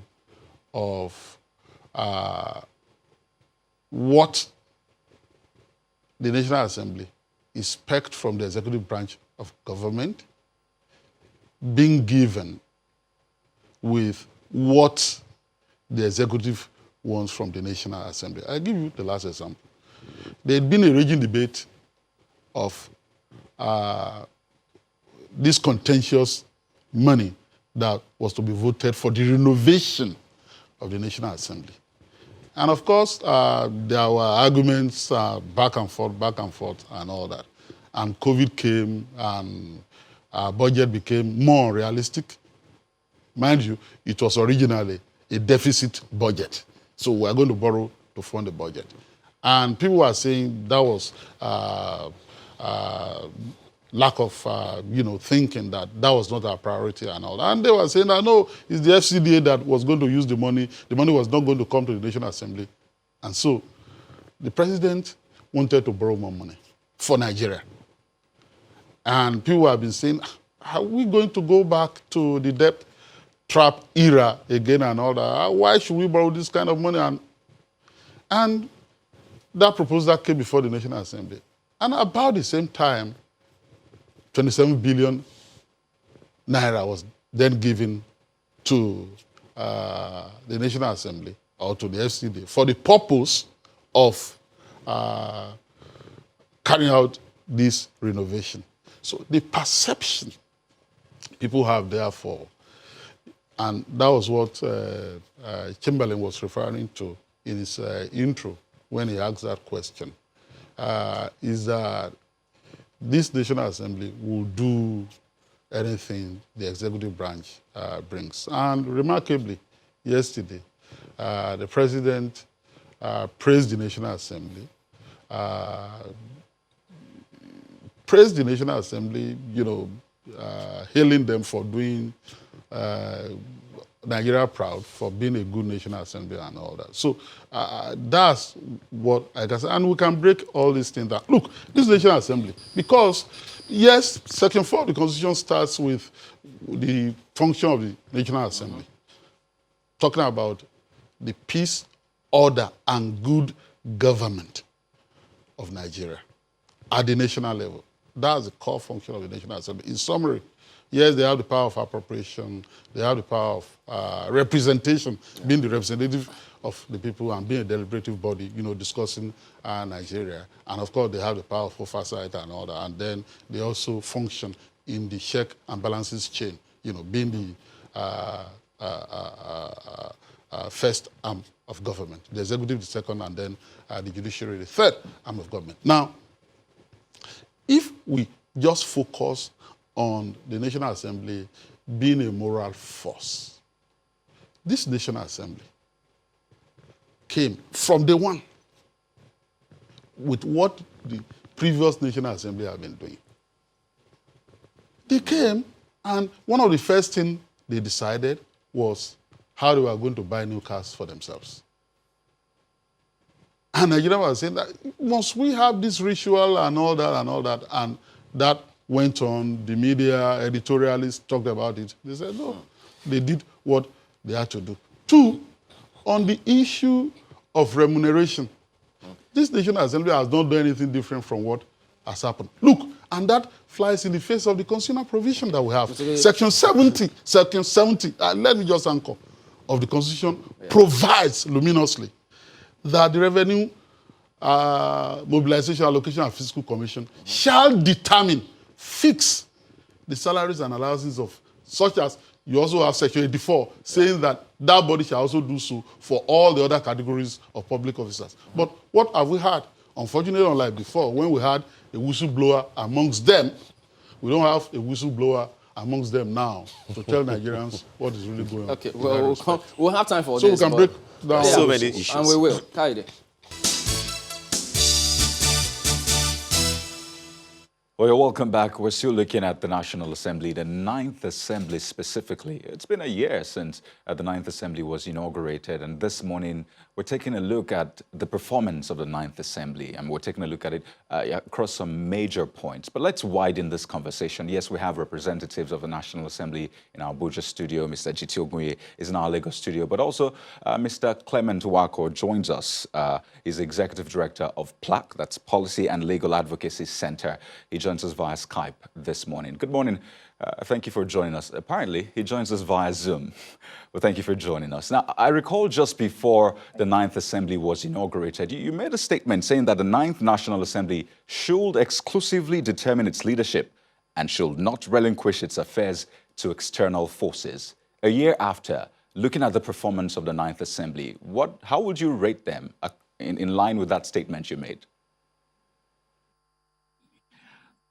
of what the National Assembly expect from the executive branch of government being given with what the executive wants from the National Assembly. I'll give you the last example. There had been a raging debate of this contentious money that was to be voted for the renovation of the National Assembly. And of course, there were arguments back and forth and all that. And COVID came and our budget became more realistic. Mind you, it was originally a deficit budget. So we're going to borrow to fund the budget. And people were saying that was lack of thinking that was not our priority and all that. And they were saying that no, it's the FCDA that was going to use the money. The money was not going to come to the National Assembly. And so the president wanted to borrow more money for Nigeria. And people have been saying, are we going to go back to the debt trap era again and all that? Why should we borrow this kind of money? And that proposal came before the National Assembly. And about the same time, 27 billion naira was then given to the National Assembly or to the FCD for the purpose of carrying out this renovation. So the perception people have, therefore, and that was what Chamberlain was referring to in his intro when he asked that question, is that this National Assembly will do anything the executive branch brings. And remarkably, yesterday, the president praised the National Assembly, hailing them for doing Nigeria proud for being a good national assembly and all that. So that's what I can say. And we can break all these things down. Look, this national assembly, because yes, Section 4 of the Constitution starts with the function of the National Assembly, talking about the peace, order, and good government of Nigeria at the national level. That's the core function of the National Assembly. In summary, yes, they have the power of appropriation, they have the power of representation, being the representative of the people and being a deliberative body, discussing Nigeria. And of course, they have the power of oversight and all that. And then they also function in the check and balances chain, being the first arm of government. The executive, the second, and then the judiciary, the third arm of government. Now, if we just focus on the National Assembly being a moral force, this National Assembly came from day one with what the previous National Assembly have been doing. They came, and one of the first things they decided was how they were going to buy new cars for themselves. And Nigeria was saying that, must we have this ritual and all that, and that went on, the media, editorialists talked about it. They said, no, they did what they had to do. Two, on the issue of remuneration, this National Assembly has not done anything different from what has happened. Look, and that flies in the face of the consumer provision that we have. Section 70, let me just anchor, of the Constitution provides luminously that the Revenue Mobilization, Allocation, and Fiscal Commission shall determine, fix the salaries and allowances of such as, you also have Section 84 saying that that body shall also do so for all the other categories of public officers. But what have we had? Unfortunately, unlike before, when we had a whistleblower amongst them, we don't have a whistleblower amongst them now to tell Nigerians what is really going on. Okay, well, we'll have time for so this. So we can break down so many issues. And we will. Kaide. Well, you're welcome back. We're still looking at the National Assembly, the 9th Assembly specifically. It's been a year since the 9th Assembly was inaugurated, and this morning we're taking a look at the performance of the 9th Assembly, and we're taking a look at it across some major points. But let's widen this conversation. Yes, we have representatives of the National Assembly in our Abuja studio. Mr. Jiti Ogunye is in our Lagos studio, but also Mr. Clement Wako joins us. He's Executive Director of PLAC, that's Policy and Legal Advocacy Center. He joins us via Skype this morning. Good morning. Thank you for joining us. Apparently, he joins us via Zoom. Well, thank you for joining us. Now, I recall just before the 9th Assembly was inaugurated, you made a statement saying that the 9th National Assembly should exclusively determine its leadership and should not relinquish its affairs to external forces. A year after, looking at the performance of the 9th Assembly, how would you rate them in line with that statement you made?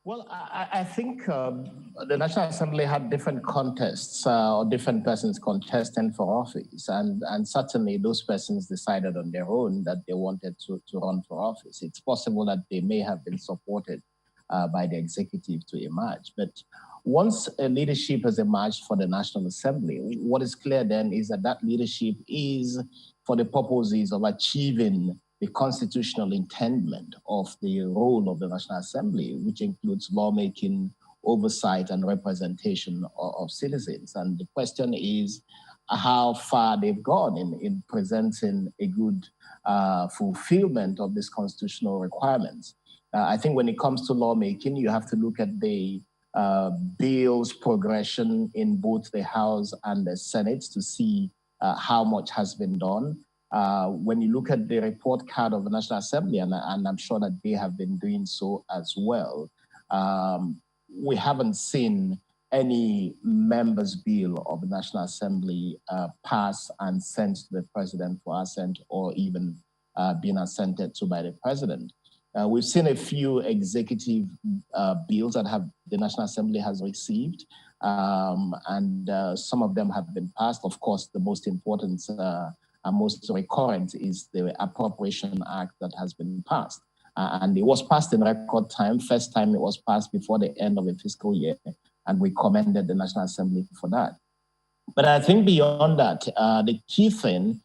Well, I think the National Assembly had different contests or different persons contesting for office, and certainly those persons decided on their own that they wanted to run for office. It's possible that they may have been supported by the executive to emerge, but once a leadership has emerged for the National Assembly, what is clear then is that that leadership is for the purposes of achieving the constitutional intendment of the role of the National Assembly, which includes lawmaking, oversight, and representation of citizens. And the question is how far they've gone in presenting a good fulfillment of these constitutional requirements. I think when it comes to lawmaking, you have to look at the bill's progression in both the House and the Senate to see how much has been done. When you look at the report card of the National Assembly, and I'm sure that they have been doing so as well, we haven't seen any members' bill of the National Assembly pass and sent to the president for assent or even being assented to by the president. We've seen a few executive bills that the National Assembly has received, and some of them have been passed. Of course, the most important and most recurrent is the Appropriation Act that has been passed. And it was passed in record time. First time it was passed before the end of the fiscal year. And we commended the National Assembly for that. But I think beyond that, the key thing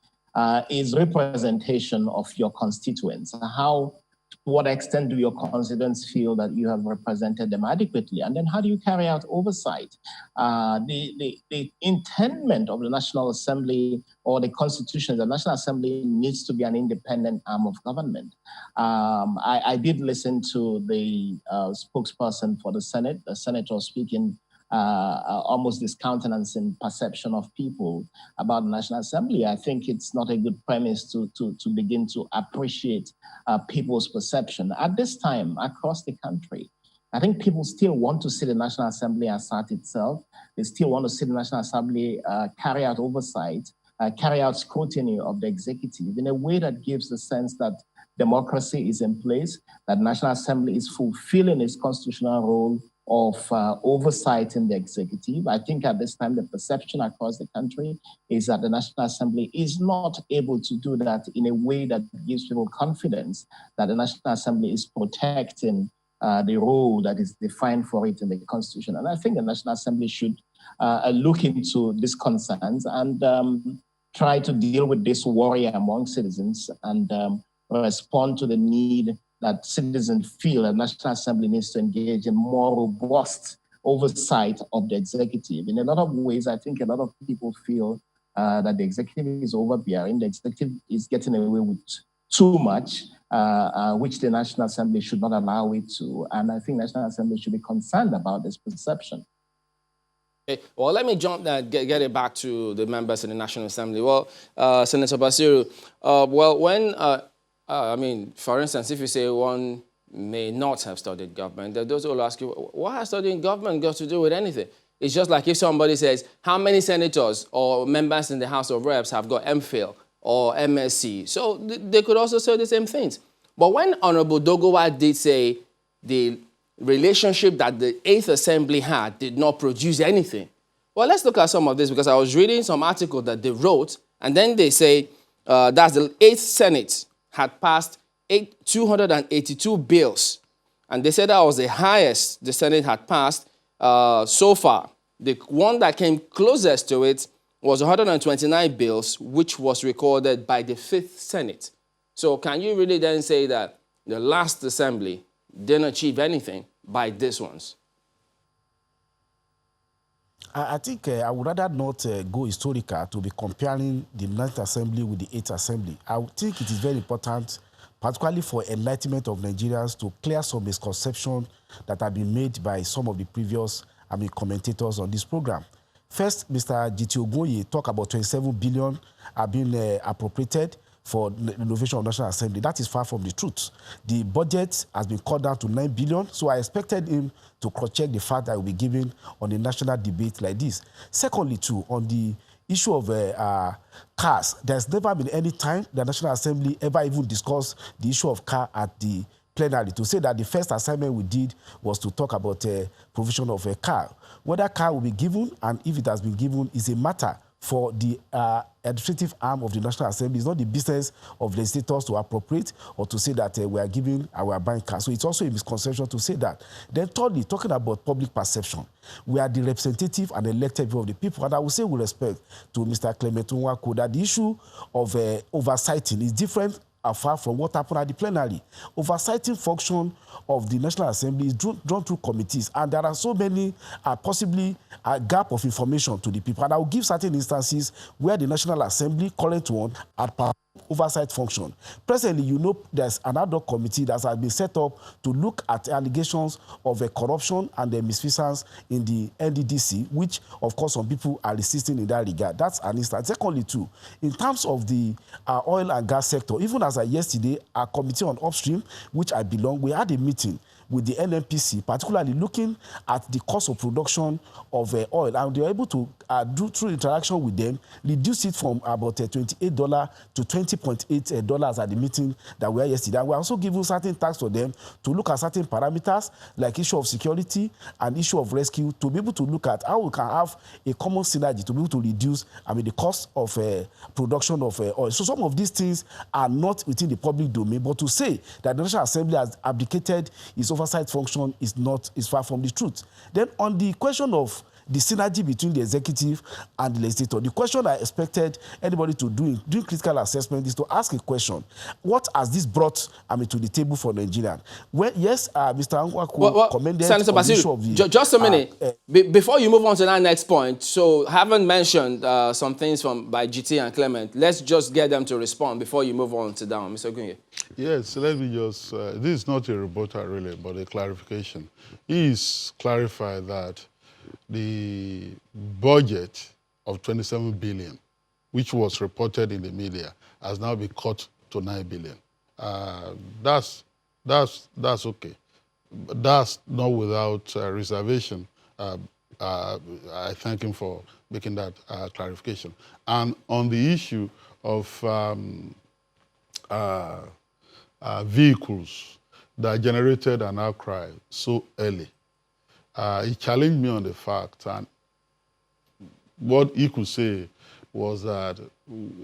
is representation of your constituents. To what extent do your constituents feel that you have represented them adequately? And then how do you carry out oversight? The intendment of the National Assembly or the Constitution, the National Assembly needs to be an independent arm of government. I did listen to the spokesperson for the Senate, the senator speaking almost discountenancing perception of people about the National Assembly. I think it's not a good premise to begin to appreciate people's perception. At this time, across the country, I think people still want to see the National Assembly assert itself. They still want to see the National Assembly carry out oversight, carry out scrutiny of the executive in a way that gives the sense that democracy is in place, that the National Assembly is fulfilling its constitutional role of oversight in the executive. I think at this time, the perception across the country is that the National Assembly is not able to do that in a way that gives people confidence that the National Assembly is protecting the role that is defined for it in the Constitution. And I think the National Assembly should look into these concerns and try to deal with this worry among citizens and respond to the need that citizens feel that the National Assembly needs to engage in more robust oversight of the executive. In a lot of ways, I think a lot of people feel that the executive is overbearing, the executive is getting away with too much, which the National Assembly should not allow it to. And I think the National Assembly should be concerned about this perception. Okay. Well, let me jump that, get it back to the members in the National Assembly. Well, Senator Basiru, I mean, for instance, if you say one may not have studied government, those will ask you, what has studying government got to do with anything? It's just like if somebody says, how many senators or members in the House of Reps have got MPhil or MSc? So they could also say the same things. But when Honorable Dogowa did say the relationship that the 8th Assembly had did not produce anything, well, let's look at some of this, because I was reading some article that they wrote, and then they say that's the 8th Senate had passed 282 bills. And they said that was the highest the Senate had passed so far. The one that came closest to it was 129 bills, which was recorded by the 5th Senate. So can you really then say that the last assembly didn't achieve anything by these ones? I think I would rather not go historical to be comparing the 9th Assembly with the 8th Assembly. I think it is very important, particularly for enlightenment of Nigerians, to clear some misconceptions that have been made by some of the previous commentators on this program. First, Mr. G.T. Ogunye talked about 27 billion have been appropriated for the renovation of National Assembly. That is far from the truth. The budget has been cut down to 9 billion, so I expected him to cross-check the fact that will be given on a national debate like this. Secondly, too, on the issue of cars, there's never been any time the National Assembly ever even discussed the issue of car at the plenary, to say that the first assignment we did was to talk about provision of a car. Whether car will be given and if it has been given is a matter for the administrative arm of the National Assembly. It's not the business of legislators to appropriate or to say that we are giving our buying cars. So it's also a misconception to say that. Then thirdly, talking about public perception, we are the representative and elected people of the people. And I will say with respect to Mr. Clement Nwako that the issue of oversighting is different far from what happened at the plenary. Oversighting function of the National Assembly is drawn through committees, and there are so many possibly a gap of information to the people. And I will give certain instances where the National Assembly, current one, had oversight function. Presently, you know, there's an ad hoc committee that has been set up to look at allegations of corruption and misfeasance in the NDDC, which, of course, some people are resisting in that regard. That's an instance. Secondly, too, in terms of the oil and gas sector, even as yesterday, our committee on upstream, which I belong, we had a meeting with the NNPC, particularly looking at the cost of production of oil. And they were able to, through interaction with them, reduce it from about $28 to $20.8 at the meeting that we had yesterday. And we also given certain tasks for them to look at certain parameters, like issue of security and issue of rescue, to be able to look at how we can have a common synergy to be able to reduce, the cost of production of oil. So some of these things are not within the public domain, but to say that the National Assembly has abdicated its oversight function is far from the truth. Then on the question of the synergy between the executive and the legislature. The question I expected anybody to do in doing critical assessment is to ask a question. What has this brought, to the table for Nigeria? When, yes, Mr. Angwako commended Senator on the issue Basiru, of the... just a minute. Before you move on to that next point, so haven't mentioned some things by GT and Clement. Let's just get them to respond before you move on to down. Mr. Ogunye. Yes, let me just, this is not a rebuttal really, but a clarification. He's clarified that the budget of 27 billion, which was reported in the media, has now been cut to 9 billion. That's okay. But that's not without reservation. I thank him for making that clarification. And on the issue of vehicles that generated an outcry so early, he challenged me on the fact, and what he could say was that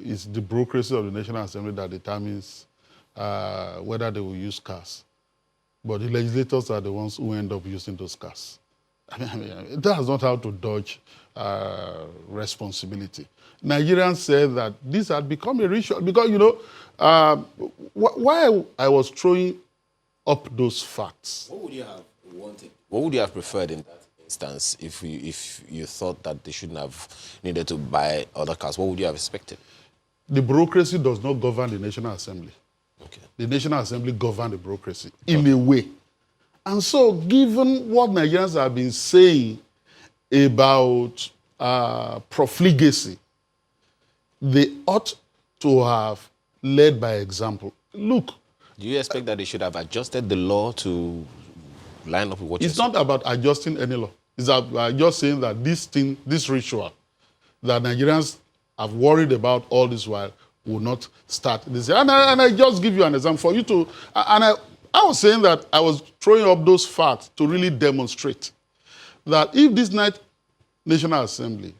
it's the bureaucracy of the National Assembly that determines whether they will use cars. But the legislators are the ones who end up using those cars. I mean, that's not how to dodge responsibility. Nigerians said that this had become a ritual because, you know, why I was throwing up those facts. What would you have wanted? What would you have preferred in that instance if you thought that they shouldn't have needed to buy other cars? What would you have expected? The bureaucracy does not govern the National Assembly. Okay. The National Assembly governs the bureaucracy in a way. And so, given what Nigerians have been saying about profligacy, they ought to have led by example. Look. Do you expect that they should have adjusted the law to line up with what you're saying? It's not about adjusting any law. It's about just saying that this thing, this ritual, that Nigerians have worried about all this while will not start this year. And I just give you an example for you to, and I was saying that I was throwing up those facts to really demonstrate that if this National Assembly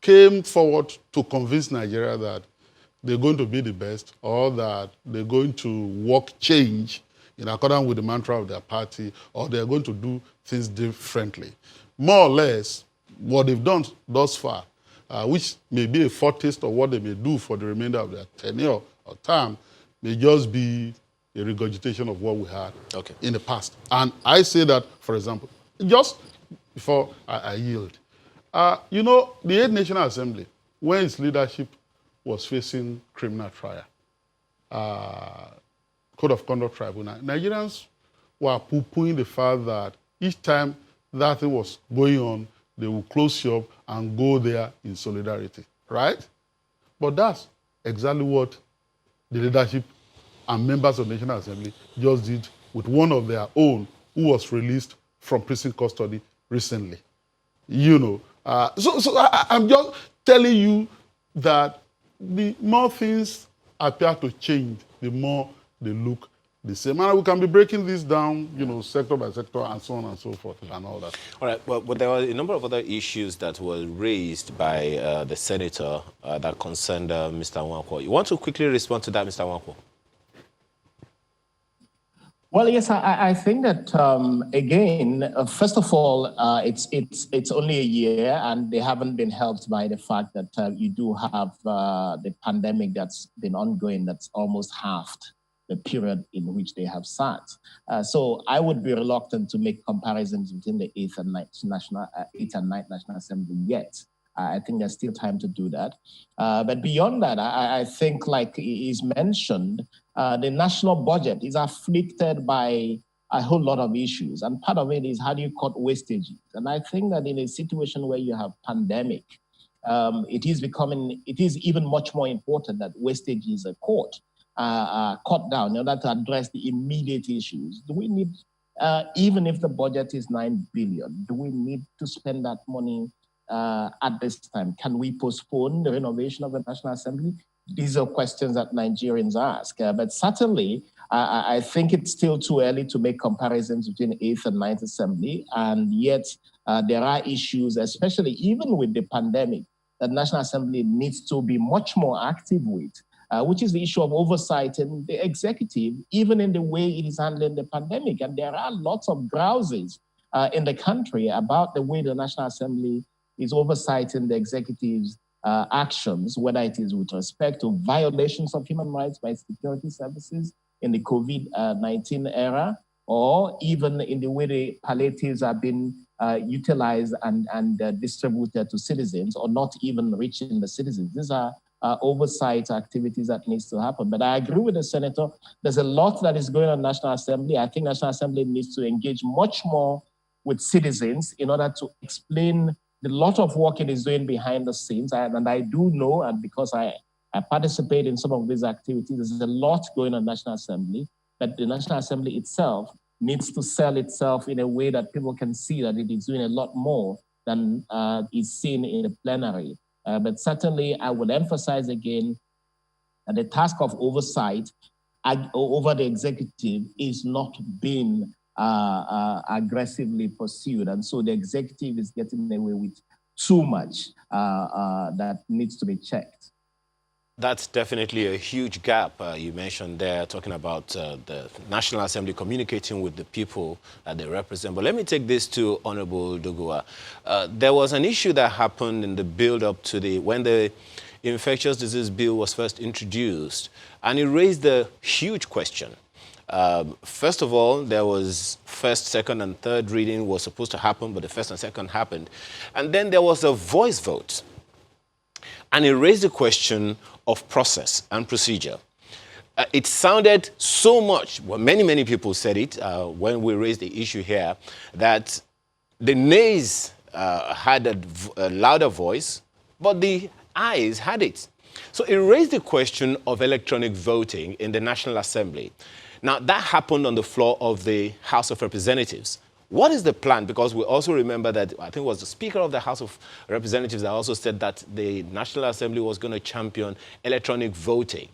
came forward to convince Nigeria that they're going to be the best or that they're going to work change in accordance with the mantra of their party or they're going to do things differently, more or less what they've done thus far, which may be a foretaste of what they may do for the remainder of their tenure or term, may just be a regurgitation of what we had in the past. And I say that, for example, just before I yield, you know, the 8th National Assembly, when its leadership was facing criminal trial, Code of Conduct Tribunal, Nigerians were poo-pooing the fact that each time that thing was going on, they would close shop and go there in solidarity, right? But that's exactly what the leadership and members of the National Assembly just did with one of their own who was released from prison custody recently. You know, I'm just telling you that the more things appear to change, the more they look the same. And we can be breaking this down, you know, sector by sector and so on and so forth and all that. All right, well, but there were a number of other issues that were raised by the senator that concerned Mr. Nwankwo. You want to quickly respond to that, Mr. Nwankwo? Well, yes, I think that, again, first of all, it's only a year and they haven't been helped by the fact that you do have the pandemic that's been ongoing, that's almost halved the period in which they have sat. So I would be reluctant to make comparisons between the 8th and 9th National Assembly yet. I think there's still time to do that. But beyond that, I think, like is mentioned, the national budget is afflicted by a whole lot of issues. And part of it is how do you cut wastages? And I think that in a situation where you have pandemic, it is even much more important that wastages are cut down in order to address the immediate issues. Do we need, even if the budget is 9 billion, do we need to spend that money at this time? Can we postpone the renovation of the National Assembly? These are questions that Nigerians ask. But certainly, I think it's still too early to make comparisons between 8th and 9th Assembly. And yet, there are issues, especially even with the pandemic, that National Assembly needs to be much more active with, which is the issue of oversight in the executive, even in the way it is handling the pandemic. And there are lots of grouses in the country about the way the National Assembly is oversighting the executive's actions, whether it is with respect to violations of human rights by security services in the COVID-19 era, or even in the way the palliatives have been utilized and distributed to citizens, or not even reaching the citizens. These are oversight activities that needs to happen. But I agree with the senator. There's a lot that is going on in the National Assembly. I think National Assembly needs to engage much more with citizens in order to explain the lot of work it is doing behind the scenes. And I do know, and because I participate in some of these activities, there's a lot going on in the National Assembly, that the National Assembly itself needs to sell itself in a way that people can see that it is doing a lot more than is seen in the plenary. But certainly, I would emphasize again that the task of oversight over the executive is not being aggressively pursued. And so the executive is getting away with too much that needs to be checked. That's definitely a huge gap you mentioned there, talking about the National Assembly communicating with the people that they represent. But let me take this to Honorable Dogua. There was an issue that happened in the build-up to when the Infectious Disease Bill was first introduced, and it raised a huge question. First of all, there was first, second, and third reading was supposed to happen, but the first and second happened. And then there was a voice vote. And it raised the question of process and procedure. It sounded so much, well, many people said it when we raised the issue here, that the nays had a louder voice, but the ayes had it. So it raised the question of electronic voting in the National Assembly. Now, that happened on the floor of the House of Representatives. What is the plan? Because we also remember that, I think it was the Speaker of the House of Representatives that also said that the National Assembly was going to champion electronic voting.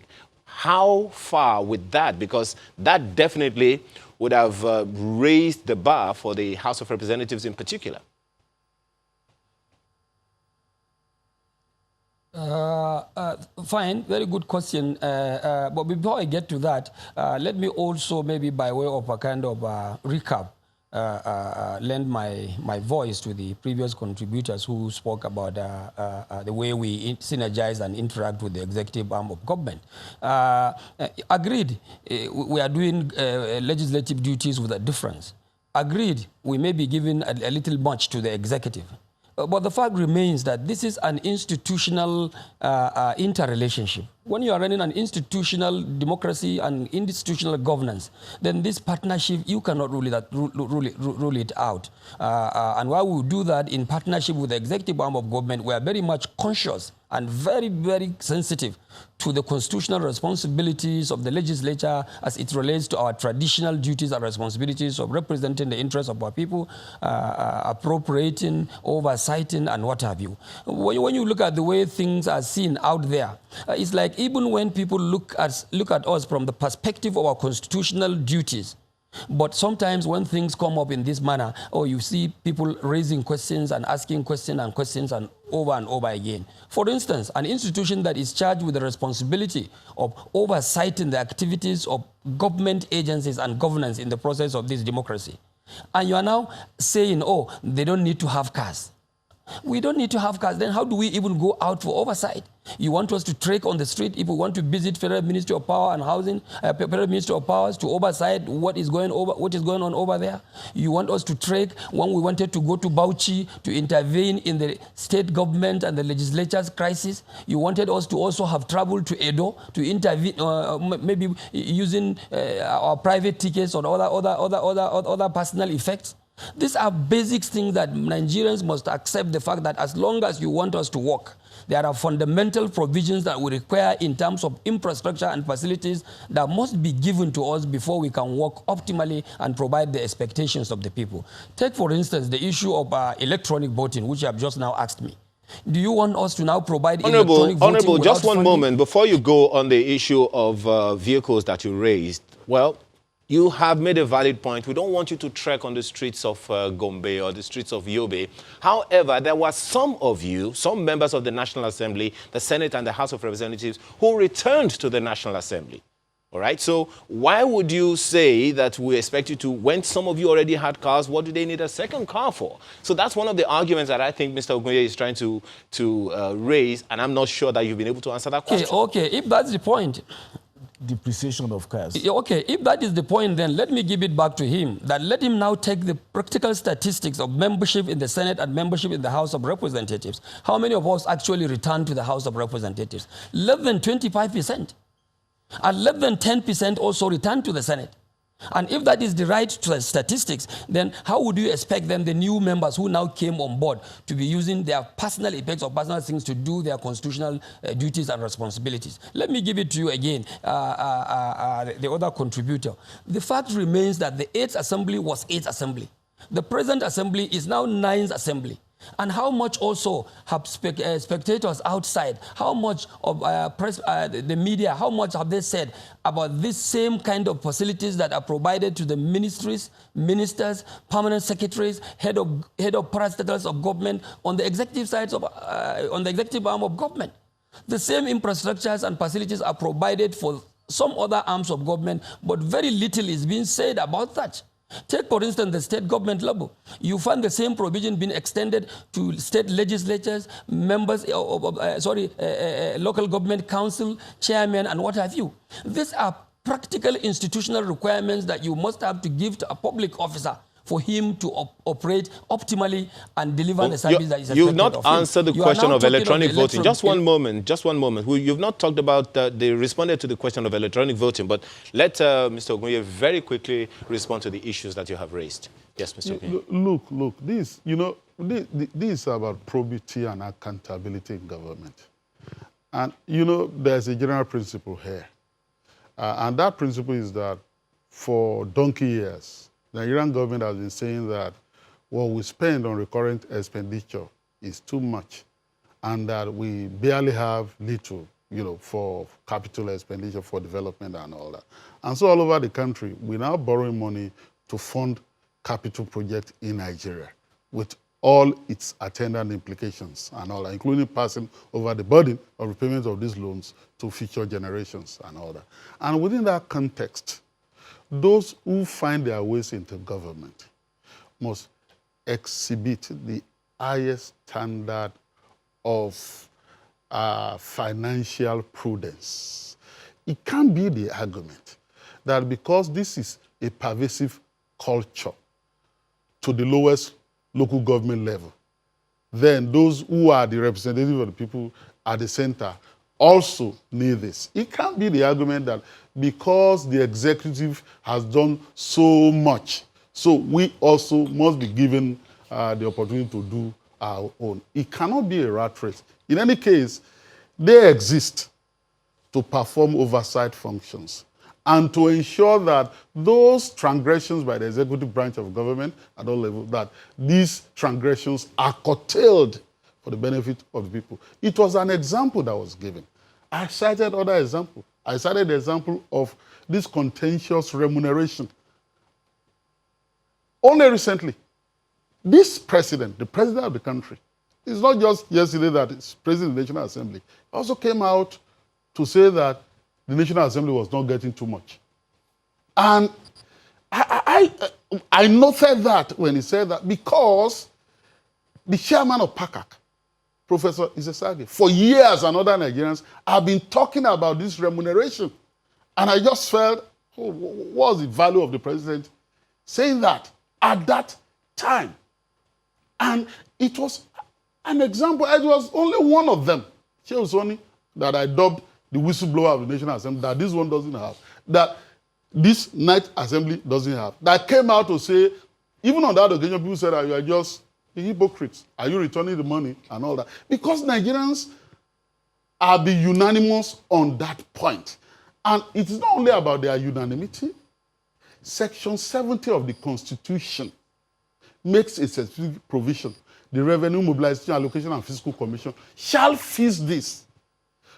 How far with that? Because that definitely would have raised the bar for the House of Representatives in particular. Fine, very good question. But before I get to that, let me also maybe by way of a kind of recap, lend my voice to the previous contributors who spoke about the way we synergize and interact with the executive arm of government. Agreed, we are doing legislative duties with a difference. Agreed, we may be giving a little much to the executive. But the fact remains that this is an institutional interrelationship. When you are running an institutional democracy and institutional governance, then this partnership, you cannot rule it out. And while we do that in partnership with the executive arm of government, we are very much conscious and very sensitive to the constitutional responsibilities of the legislature as it relates to our traditional duties and responsibilities of representing the interests of our people, appropriating, oversighting, and what have you. When you look at the way things are seen out there, it's like even when people look at us from the perspective of our constitutional duties, but sometimes when things come up in this manner, you see people raising questions and asking questions and over again. For instance, an institution that is charged with the responsibility of oversighting the activities of government agencies and governance in the process of this democracy. And you are now saying, they don't need to have cars. We don't need to have cars. Then how do we even go out for oversight? You want us to trek on the street if we want to visit Federal Ministry of Power and Housing, Federal Ministry of Powers to oversight what is going on over there? You want us to trek when we wanted to go to Bauchi to intervene in the state government and the legislature's crisis? You wanted us to also have traveled to Edo to intervene, maybe using our private tickets or other personal effects? These are basic things that Nigerians must accept, the fact that as long as you want us to work, there are fundamental provisions that we require in terms of infrastructure and facilities that must be given to us before we can work optimally and provide the expectations of the people. Take, for instance, the issue of electronic voting, which you have just now asked me. Do you want us to now provide electronic voting? Honorable, just one funding? moment. Before you go on the issue of vehicles that you raised, well, you have made a valid point. We don't want you to trek on the streets of Gombe or the streets of Yobe. However, there were some of you, some members of the National Assembly, the Senate and the House of Representatives, who returned to the National Assembly. All right, so why would you say that we expect you to, when some of you already had cars, what do they need a second car for? So that's one of the arguments that I think Mr. Ogunye is trying to raise, and I'm not sure that you've been able to answer that question. Okay, if that's the point. Depreciation of cars. Okay, if that is the point, then let me give it back to him. That let him now take the practical statistics of membership in the Senate and membership in the House of Representatives. How many of us actually return to the House of Representatives? Less than 25%. And less than 10% also return to the Senate. And if that is the right statistics, then how would you expect then the new members who now came on board to be using their personal effects or personal things to do their constitutional duties and responsibilities? Let me give it to you again, the other contributor. The fact remains that the 8th Assembly was 8th Assembly. The present Assembly is now 9th Assembly. And how much also have spectators outside, how much of the media, how much have they said about this same kind of facilities that are provided to the ministries, ministers, permanent secretaries, head of parastatals of government on the executive sides of, on the executive arm of government? The same infrastructures and facilities are provided for some other arms of government, but very little is being said about that. Take, for instance, the state government level. You find the same provision being extended to state legislatures, members local government council, chairmen, and what have you. These are practical institutional requirements that you must have to give to a public officer for him to operate optimally and deliver the service that is expected of him. You've not answered the question of electronic voting. Just one moment, just one moment. You've not talked about, they responded to the question of electronic voting, but let Mr. Ogunye very quickly respond to the issues that you have raised. Yes, Mr. Ogunye. Look, this, you know, this is about probity and accountability in government. And, you know, there's a general principle here. And that principle is that for donkey years, the Nigerian government has been saying that what we spend on recurrent expenditure is too much and that we barely have little, you know, for capital expenditure, for development and all that. And so all over the country, we're now borrowing money to fund capital projects in Nigeria with all its attendant implications and all that, including passing over the burden of repayment of these loans to future generations and all that. And within that context, those who find their ways into government must exhibit the highest standard of financial prudence. It can't be the argument that because this is a pervasive culture to the lowest local government level, then those who are the representatives of the people at the center also need this. It can't be the argument that because the executive has done so much, so we also must be given the opportunity to do our own. It cannot be a rat race. In any case, they exist to perform oversight functions and to ensure that those transgressions by the executive branch of government at all levels, that these transgressions are curtailed for the benefit of the people. It was an example that was given. I cited other examples. I cited the example of this contentious remuneration. Only recently, this president, the president of the country, it's not just yesterday that it's president of the National Assembly, he also came out to say that the National Assembly was not getting too much. And I noted that when he said that because the chairman of PACAC, Professor Isesage, for years and other Nigerians have been talking about this remuneration. And I just felt, oh, what was the value of the president saying that at that time? And it was an example, it was only one of them, Sheikh Soni, that I dubbed the whistleblower of the National Assembly, that this one doesn't have, that this night assembly doesn't have, that came out to say, even on that occasion, people said that you are just hypocrites. Are you returning the money and all that? Because Nigerians are be unanimous on that point. And it is not only about their unanimity. Section 70 of the Constitution makes a specific provision. The Revenue Mobilization, Allocation and Fiscal Commission shall fix this.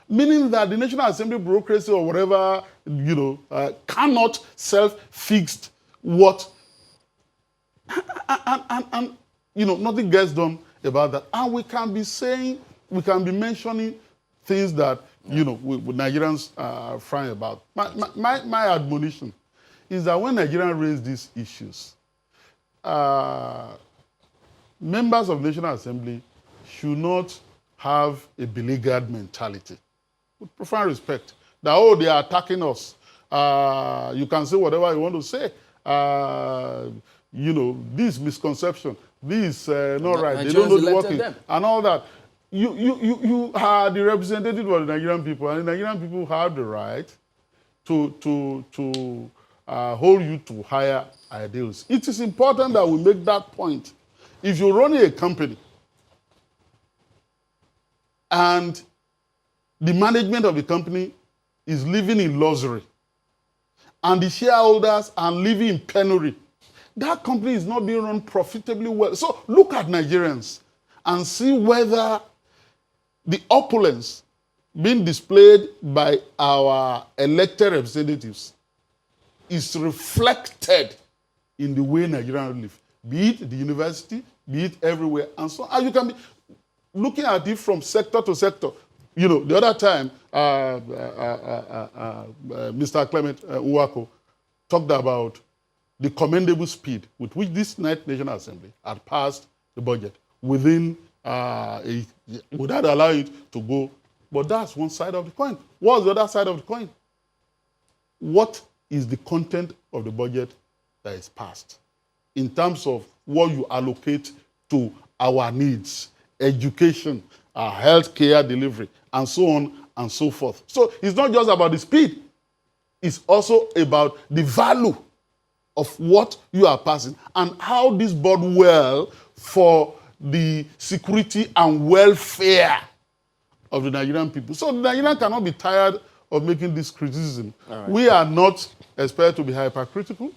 Meaning that the National Assembly bureaucracy or whatever, you know, cannot self-fix what, and you know, nothing gets done about that. And we can be saying, we can be mentioning things that, you know, with Nigerians frying about. My admonition is that when Nigerians raise these issues, members of the National Assembly should not have a beleaguered mentality. With profound respect, that, oh, they are attacking us. You can say whatever you want to say. You know, this misconception, this not right, they don't know the working, and all that. You are the representative of the Nigerian people, and the Nigerian people have the right to hold you to higher ideals. It is important that we make that point. If you're running a company and the management of the company is living in luxury and the shareholders are living in penury, that company is not being run profitably well. So look at Nigerians and see whether the opulence being displayed by our elected representatives is reflected in the way Nigerians live, be it the university, be it everywhere, and so on. And you can be looking at it from sector to sector. You know, the other time, Mr. Clement Uwako talked about the commendable speed with which this National Assembly had passed the budget within without allowing it to go. But that's one side of the coin. What's the other side of the coin? What is the content of the budget that is passed in terms of what you allocate to our needs, education, health care delivery, and so on and so forth. So it's not just about the speed. It's also about the value of what you are passing and how this bodes well for the security and welfare of the Nigerian people. So the Nigerian cannot be tired of making this criticism. Right. We are not expected to be hypercritical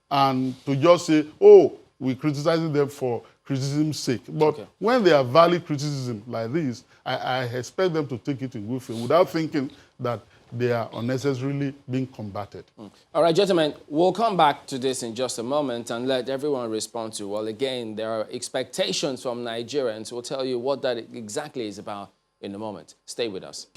and to just say, oh, we're criticizing them for criticism's sake. But when they are valid criticism like this, I expect them to take it in good faith without thinking that they are unnecessarily being combated. All right, gentlemen, we'll come back to this in just a moment and let everyone respond to, well, again, there are expectations from Nigerians. We'll tell you what that exactly is about in a moment. Stay with us.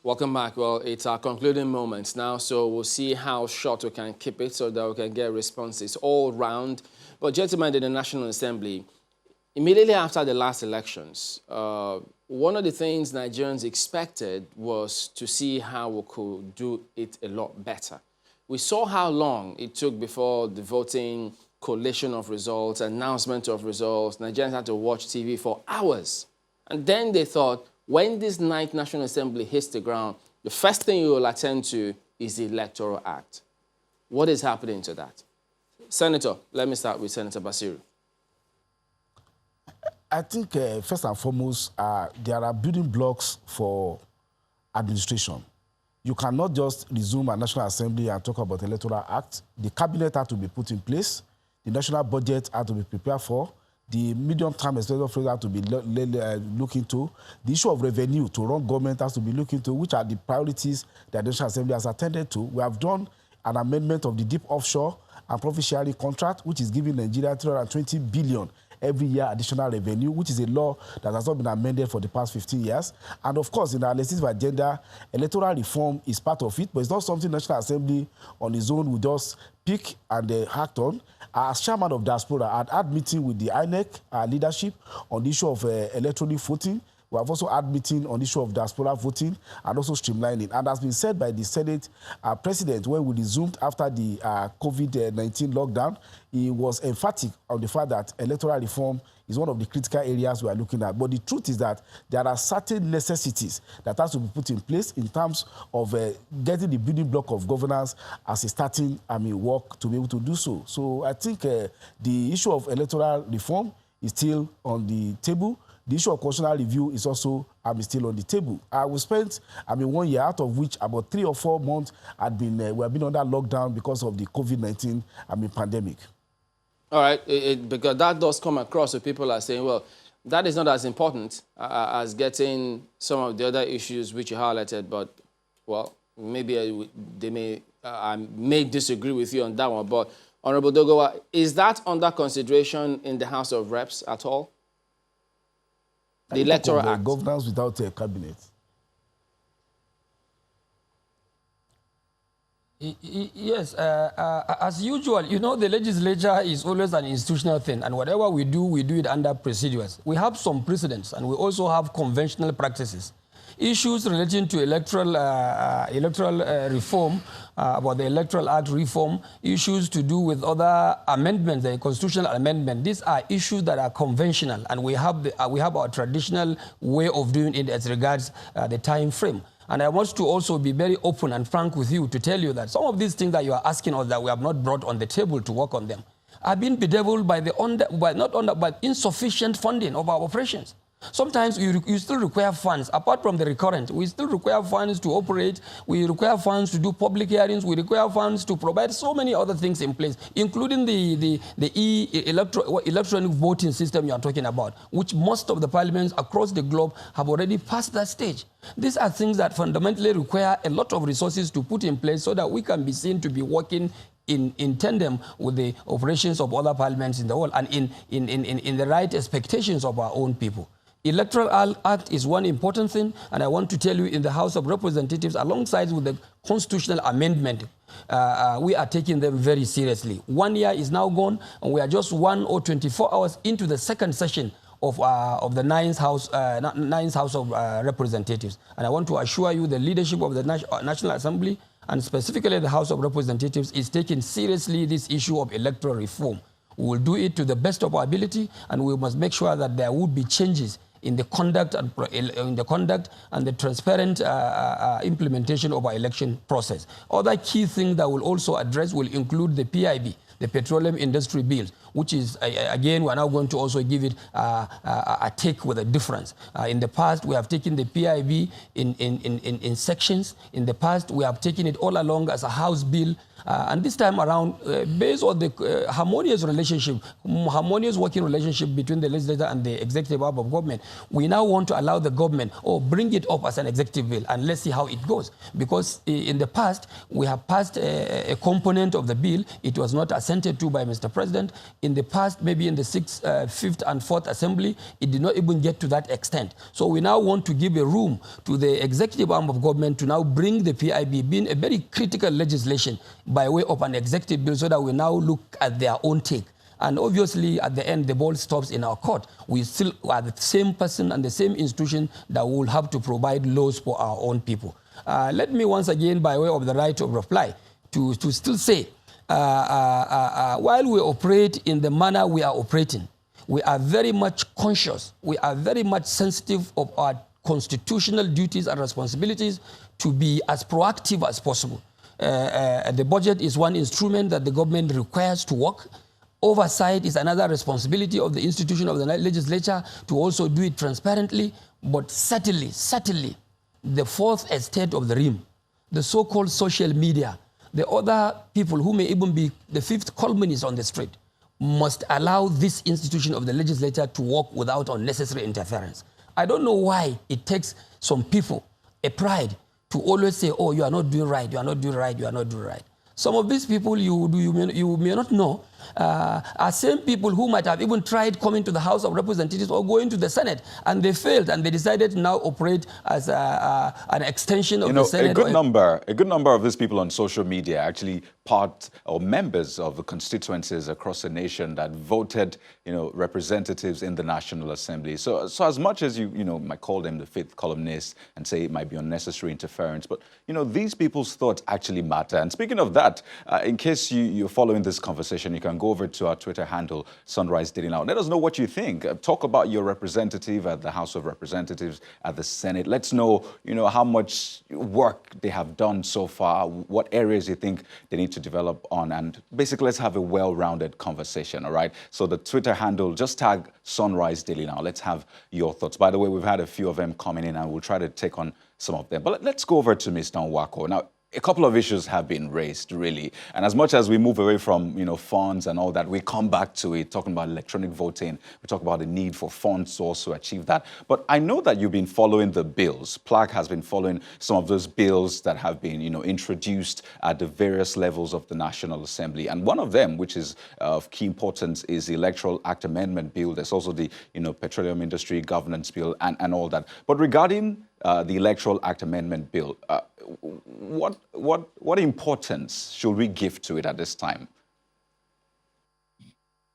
Welcome back. Well, it's our concluding moments now, so we'll see how short we can keep it so that we can get responses all round. But gentlemen, in the National Assembly, immediately after the last elections, one of the things Nigerians expected was to see how we could do it a lot better. We saw how long it took before the voting, collation of results, announcement of results. Nigerians had to watch TV for hours. And then they thought, when this ninth National Assembly hits the ground, the first thing you will attend to is the Electoral Act. What is happening to that? Senator, let me start with Senator Basiru. I think, first and foremost, there are building blocks for administration. You cannot just resume a National Assembly and talk about the Electoral Act. The cabinet had to be put in place. The national budget had to be prepared for. The medium-term expenditure framework has to be looked into. The issue of revenue to run government has to be looked into, which are the priorities that the National Assembly has attended to. We have done an amendment of the deep offshore and profit sharing contract, which is giving Nigeria 320 billion every year additional revenue, which is a law that has not been amended for the past 15 years. And of course, in our legislative agenda, electoral reform is part of it, but it's not something the National Assembly on its own will just pick and act on. As chairman of diaspora, I had meeting with the INEC leadership on the issue of electronic voting. We have also had meeting on the issue of diaspora voting and also streamlining. And as been said by the Senate President, when we resumed after the COVID-19 lockdown, he was emphatic on the fact that electoral reform is one of the critical areas we are looking at. But the truth is that there are certain necessities that has to be put in place in terms of getting the building block of governance as a starting work to be able to do so. So I think the issue of electoral reform is still on the table. The issue of constitutional review is also still on the table. We spent 1 year, out of which about 3 or 4 months had been we have been under lockdown because of the COVID-19 pandemic. All right, because that does come across, so people are saying, well, that is not as important as getting some of the other issues which you highlighted, but, well, maybe they may disagree with you on that one. But, Honorable Dogowa, is that under consideration in the House of Reps at all? The Electoral Act. Governance without a cabinet. Yes, as usual, you know, the legislature is always an institutional thing, and whatever we do it under procedures. We have some precedents, and we also have conventional practices. Issues relating to electoral reform, about the Electoral Act reform, issues to do with other amendments, the constitutional amendment. These are issues that are conventional, and we have our traditional way of doing it as regards the time frame. And I want to also be very open and frank with you to tell you that some of these things that you are asking us that we have not brought on the table to work on them have been bedeviled by by insufficient funding of our operations. Sometimes you still require funds, apart from the recurrent. We still require funds to operate. We require funds to do public hearings. We require funds to provide so many other things in place, including the electronic voting system you are talking about, which most of the parliaments across the globe have already passed that stage. These are things that fundamentally require a lot of resources to put in place so that we can be seen to be working in tandem with the operations of other parliaments in the world and in the right expectations of our own people. Electoral Act is one important thing, and I want to tell you in the House of Representatives, alongside with the constitutional amendment, we are taking them very seriously. 1 year is now gone, and we are just 1 or 24 hours into the second session of the ninth House of Representatives. And I want to assure you the leadership of the National Assembly, and specifically the House of Representatives, is taking seriously this issue of electoral reform. We will do it to the best of our ability, and we must make sure that there would be changes in the conduct and the transparent implementation of our election process. Other key things that we'll also address will include the PIB, the Petroleum Industry Bill, which is, again, we're now going to also give it a take with a difference. In the past, we have taken the PIB in sections. In the past, we have taken it all along as a House bill. And this time around, based on the harmonious working relationship between the legislature and the executive arm of government, we now want to allow the government, bring it up as an executive bill, and let's see how it goes. Because in the past, we have passed a component of the bill. It was not assented to by Mr. President. In the past, maybe in the 6th, 5th, and 4th Assembly, it did not even get to that extent. So we now want to give a room to the executive arm of government to now bring the PIB, being a very critical legislation, by way of an executive bill, so that we now look at their own take. And obviously, at the end, the ball stops in our court. We still are the same person and the same institution that will have to provide laws for our own people. Let me once again, by way of the right of reply, to still say, while we operate in the manner we are operating, we are very much conscious, we are very much sensitive of our constitutional duties and responsibilities to be as proactive as possible. The budget is one instrument that the government requires to work. Oversight is another responsibility of the institution of the legislature to also do it transparently. But certainly, the fourth estate of the realm, the so-called social media, the other people who may even be the fifth columnist on the street, must allow this institution of the legislature to work without unnecessary interference. I don't know why it takes some people a pride to always say, oh, you are not doing right, you are not doing right, you are not doing right. Some of these people you may not know are same people who might have even tried coming to the House of Representatives or going to the Senate, and they failed, and they decided to now operate as an extension of the Senate. A good number of these people on social media are actually part or members of the constituencies across the nation that voted, representatives in the National Assembly. So as much as you might call them the fifth columnist and say it might be unnecessary interference, but these people's thoughts actually matter. And speaking of that, in case you're following this conversation, you can go over to our Twitter handle, Sunrise Daily Now. Let us know what you think. Talk about your representative at the House of Representatives, at the Senate. Let's know, how much work they have done so far, what areas you think they need to develop on, and basically let's have a well-rounded conversation, all right? So the Twitter handle, just tag Sunrise Daily Now. Let's have your thoughts. By the way, we've had a few of them coming in, and we'll try to take on some of them. But let's go over to Mr. Nwako. Now, a couple of issues have been raised, really. And as much as we move away from, funds and all that, we come back to it, talking about electronic voting. We talk about the need for funds to also achieve that. But I know that you've been following the bills. PLAC has been following some of those bills that have been, introduced at the various levels of the National Assembly. And one of them, which is of key importance, is the Electoral Act Amendment Bill. There's also the, Petroleum Industry Governance Bill and all that. But regarding the Electoral Act Amendment Bill, what importance should we give to it at this time?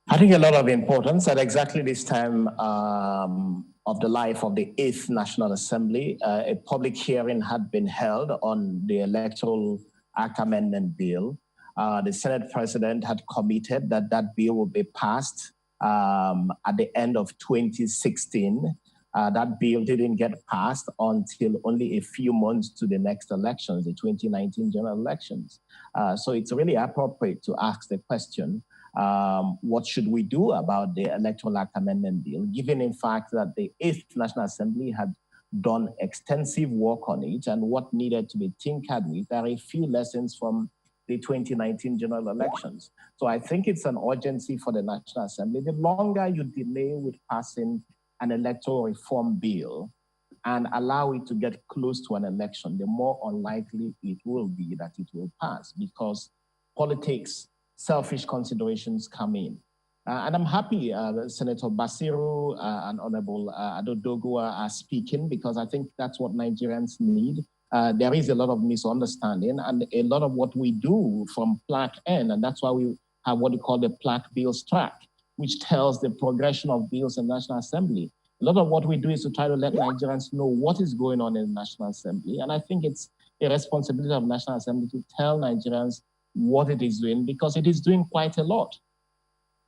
I think a lot of importance at exactly this time of the life of the 8th National Assembly. A public hearing had been held on the Electoral Act Amendment Bill. The Senate President had committed that that bill would be passed at the end of 2016. That bill didn't get passed until only a few months to the next elections, the 2019 general elections. So it's really appropriate to ask the question, what should we do about the Electoral Act Amendment Bill, given in fact that the 8th National Assembly had done extensive work on it, and what needed to be tinkered with are a few lessons from the 2019 general elections. So I think it's an urgency for the National Assembly. The longer you delay with passing an electoral reform bill and allow it to get close to an election, the more unlikely it will be that it will pass, because politics, selfish considerations come in. And I'm happy Senator Basiru and Honorable Adodogwa are speaking, because I think that's what Nigerians need. There is a lot of misunderstanding, and a lot of what we do from PLAC N, and that's why we have what we call the PLAC Bills Track, which tells the progression of bills in the National Assembly. A lot of what we do is to try to let Nigerians know what is going on in the National Assembly. And I think it's a responsibility of the National Assembly to tell Nigerians what it is doing, because it is doing quite a lot.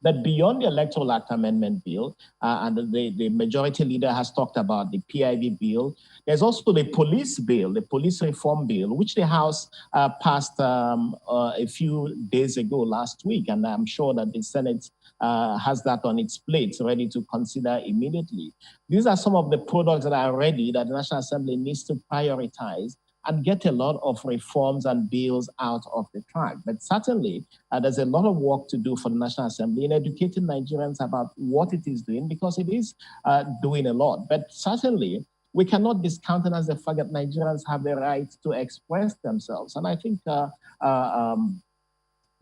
But beyond the Electoral Act Amendment Bill, and the majority leader has talked about the PIV bill, there's also the police bill, the police reform bill, which the House passed a few days ago last week. And I'm sure that the Senate has that on its plate, ready to consider immediately. These are some of the products that are ready that the National Assembly needs to prioritize and get a lot of reforms and bills out of the track. But certainly, there's a lot of work to do for the National Assembly in educating Nigerians about what it is doing, because it is doing a lot. But certainly, we cannot discount as the fact that Nigerians have the right to express themselves. And I think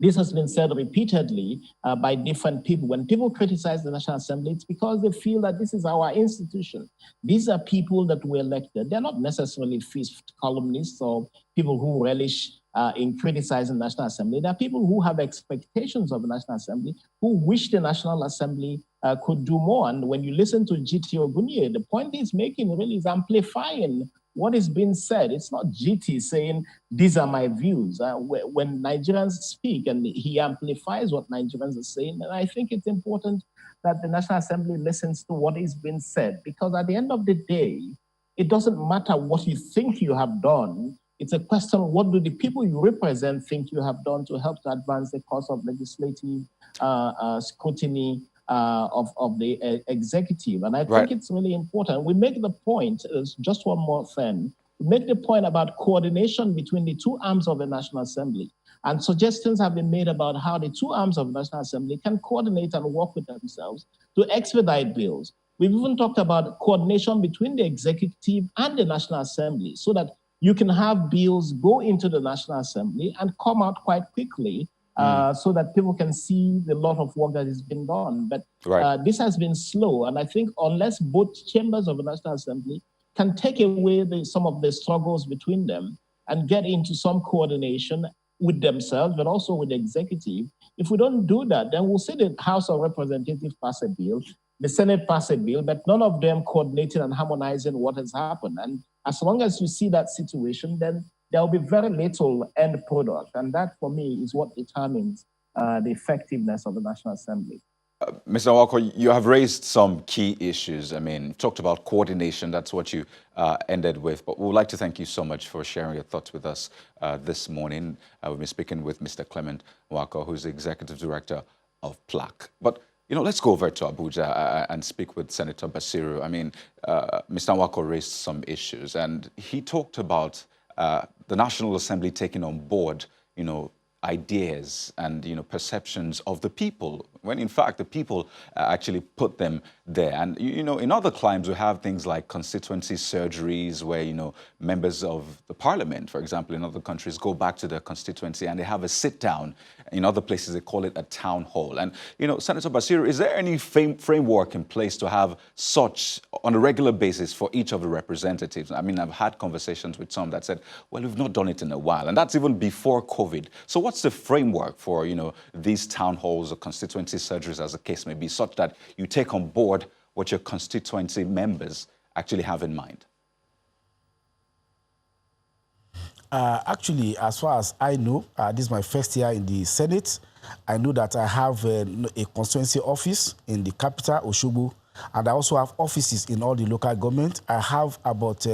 this has been said repeatedly by different people. When people criticize the National Assembly, it's because they feel that this is our institution. These are people that were elected. They're not necessarily fifth columnists or people who relish in criticizing the National Assembly. There are people who have expectations of the National Assembly, who wish the National Assembly could do more. And when you listen to GT Ogunye, the point he's making really is amplifying what is being said. It's not GT saying, these are my views. When Nigerians speak and he amplifies what Nigerians are saying, and I think it's important that the National Assembly listens to what is being said, because at the end of the day, it doesn't matter what you think you have done. It's a question of what do the people you represent think you have done to help to advance the cause of legislative scrutiny of the executive. And I think it's really important. We make the point, just one more thing, we make the point about coordination between the two arms of the National Assembly. And suggestions have been made about how the two arms of the National Assembly can coordinate and work with themselves to expedite bills. We've even talked about coordination between the executive and the National Assembly, so that you can have bills go into the National Assembly and come out quite quickly, so that people can see the lot of work that has been done. But this has been slow. And I think unless both chambers of the National Assembly can take away some of the struggles between them and get into some coordination with themselves, but also with the executive, if we don't do that, then we'll see the House of Representatives pass a bill, the Senate pass a bill, but none of them coordinating and harmonizing what has happened. And as long as you see that situation, then there will be very little end product. And that, for me, is what determines the effectiveness of the National Assembly. Mr. Nwako, you have raised some key issues. I mean, you've talked about coordination. That's what you ended with. But we would like to thank you so much for sharing your thoughts with us this morning. We've been speaking with Mr. Clement Nwako, who's the Executive Director of PLAC. But, you know, let's go over to Abuja and speak with Senator Basiru. I mean, Mr. Nwako raised some issues, and he talked about the National Assembly taking on board, ideas and perceptions of the people, when in fact the people actually put them there. And in other climes we have things like constituency surgeries where members of the parliament, for example, in other countries go back to their constituency and they have a sit down. In other places they call it a town hall. And Senator Basiru, is there any framework in place to have such on a regular basis for each of the representatives? I mean, I've had conversations with some that said, well, we've not done it in a while, and that's even before COVID. So what's the framework for these town halls or constituency surgeries, as the case may be, such that you take on board what your constituency members actually have in mind? Actually, as far as I know, this is my first year in the Senate. I know that I have a constituency office in the capital, Osogbo, and I also have offices in all the local government. I have about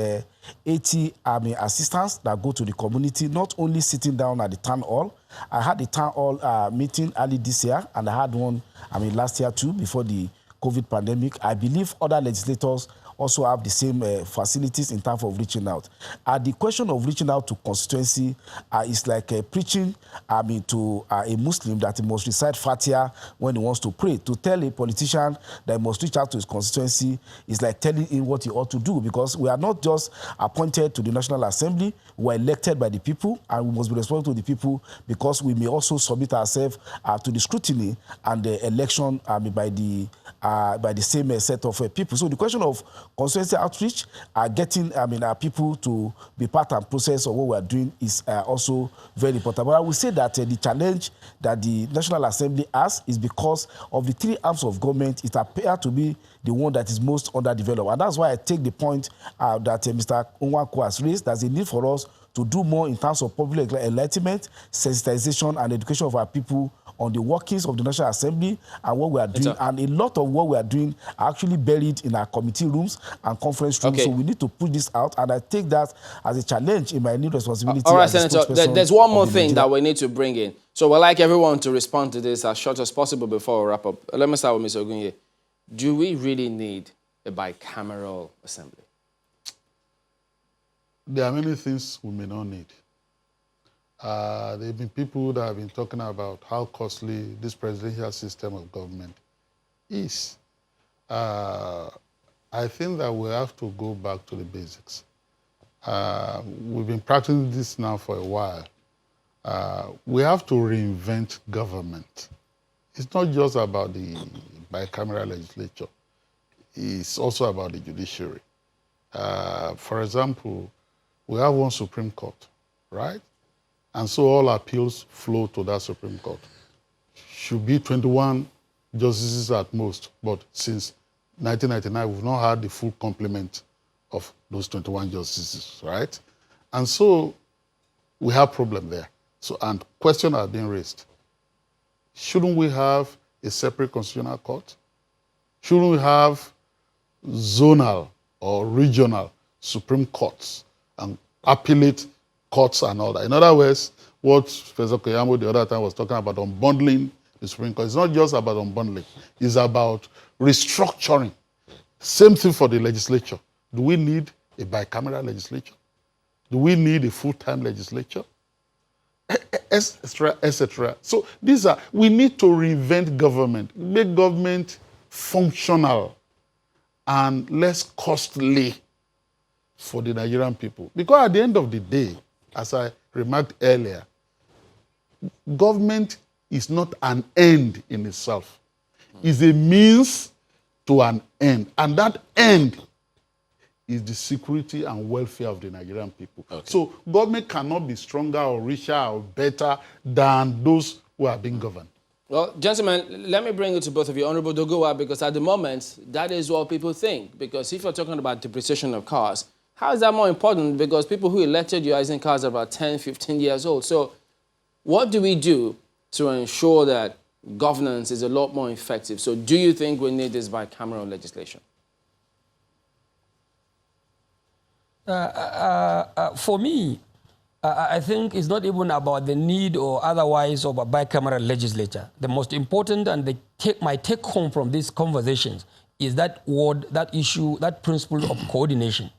80 assistants that go to the community, not only sitting down at the town hall. I had the town hall meeting early this year, and I had one, last year too, before the COVID pandemic. I believe other legislators also have the same facilities in terms of reaching out. The question of reaching out to constituency is like preaching to a Muslim that he must recite Fatiha when he wants to pray. To tell a politician that he must reach out to his constituency is like telling him what he ought to do, because we are not just appointed to the National Assembly, we are elected by the people, and we must be responsible to the people, because we may also submit ourselves to the scrutiny and the election by the same set of people. So the question of constituency outreach, getting people to be part and process of what we are doing is also very important. But I would say that the challenge that the National Assembly has is because of the three arms of government, it appears to be the one that is most underdeveloped. And that's why I take the point that Mr. Nwankwo has raised. There's a need for us to do more in terms of public enlightenment, sensitization, and education of our people on the workings of the National Assembly and what we are doing. And a lot of what we are doing are actually buried in our committee rooms and conference rooms. So we need to put this out, and I take that as a challenge in my new responsibility. All right, Senator, there's one more thing that we need to bring in. So we'd like everyone to respond to this as short as possible before we wrap up. Let me start with Mr. Ogunye. Do we really need a bicameral assembly? There are many things we may not need. There have been people that have been talking about how costly this presidential system of government is. I think that we have to go back to the basics. We've been practicing this now for a while. We have to reinvent government. It's not just about the bicameral legislature. It's also about the judiciary. For example, we have one Supreme Court, right? And so all appeals flow to that Supreme Court. Should be 21 justices at most, but since 1999, we've not had the full complement of those 21 justices, right? And so we have problem there. So, and questions are being raised. Shouldn't we have a separate constitutional court? Shouldn't we have zonal or regional Supreme Courts and appellate courts and all that? In other words, what Professor Koyamo the other time was talking about unbundling the Supreme Court, it's not just about unbundling, it's about restructuring. Same thing for the legislature. Do we need a bicameral legislature? Do we need a full-time legislature? Etc., etc. So we need to reinvent government, make government functional and less costly for the Nigerian people. Because at the end of the day, as I remarked earlier, government is not an end in itself. It's a means to an end. And that end is the security and welfare of the Nigerian people. So government cannot be stronger or richer or better than those who are being governed. Well, gentlemen, let me bring it to both of you. Honorable Dogowa, because at the moment, that is what people think. Because if you're talking about depreciation of cars, how is that more important? Because people who elected you are using cars are about 10, 15 years old. So what do we do to ensure that governance is a lot more effective? So do you think we need this bicameral legislation? For me, I think it's not even about the need or otherwise of a bicameral legislature. The most important and my take home from these conversations is that word, that issue, that principle of coordination.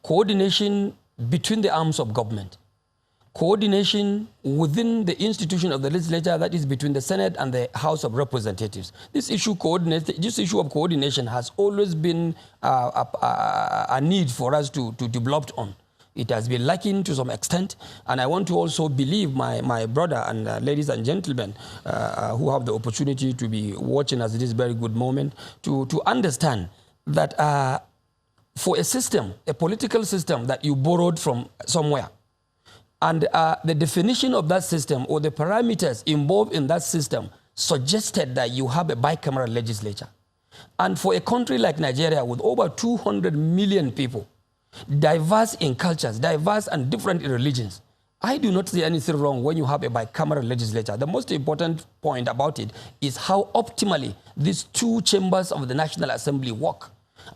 Coordination between the arms of government, coordination within the institution of the legislature, that is between the Senate and the House of Representatives. This issue of coordination has always been a need for us to develop on. It has been lacking to some extent, and I want to also believe my brother and ladies and gentlemen who have the opportunity to be watching us at this very good moment to understand that for a system, a political system that you borrowed from somewhere, and the definition of that system or the parameters involved in that system suggested that you have a bicameral legislature. And for a country like Nigeria with over 200 million people, diverse in cultures, diverse and different in religions, I do not see anything wrong when you have a bicameral legislature. The most important point about it is how optimally these two chambers of the National Assembly work.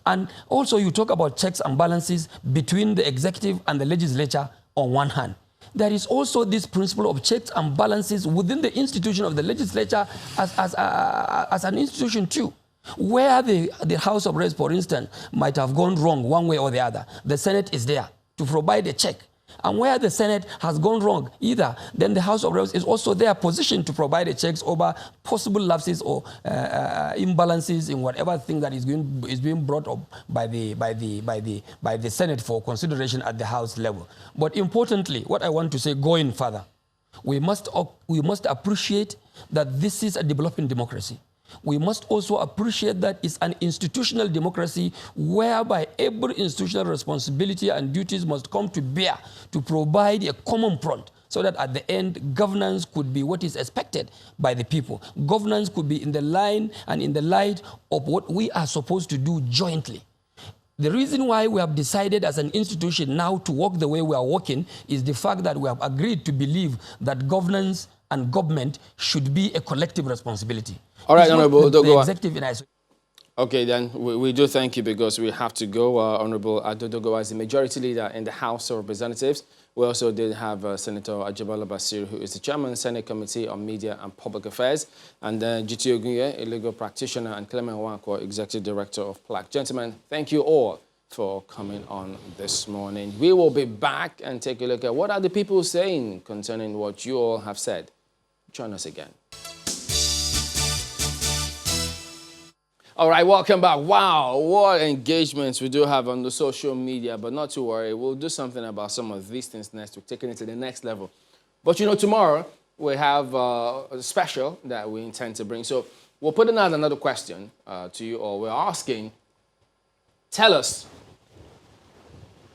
And also you talk about checks and balances between the executive and the legislature on one hand. There is also this principle of checks and balances within the institution of the legislature as an institution too. Where the House of Reps, for instance, might have gone wrong one way or the other, the Senate is there to provide a check. And where the Senate has gone wrong either, then the House of Reps is also there positioned to provide the checks over possible lapses or imbalances in whatever thing that is being brought up by the Senate for consideration at the House level. But importantly, what I want to say going further, we must appreciate that this is a developing democracy. We must also appreciate that it's an institutional democracy whereby every institutional responsibility and duties must come to bear to provide a common front so that at the end, governance could be what is expected by the people. Governance could be in the line and in the light of what we are supposed to do jointly. The reason why we have decided as an institution now to work the way we are working is the fact that we have agreed to believe that governance and government should be a collective responsibility. All right, Honorable Dogo. Okay, then we do thank you because we have to go. Honorable Dogo as the majority leader in the House of Representatives. We also did have Senator Ajibala Basir, who is the chairman, Senate Committee on Media and Public Affairs, and Jiti Ogunye, a legal practitioner, and Clement Wankwo, executive director of PLAC. Gentlemen, thank you all for coming on this morning. We will be back and take a look at what are the people saying concerning what you all have said. Join us again. All right, welcome back. Wow, what engagements we do have on the social media, but not to worry. We'll do something about some of these things next week, taking it to the next level. But, you know, tomorrow we have a special that we intend to bring. So we're putting out another question to you all. We're asking, tell us,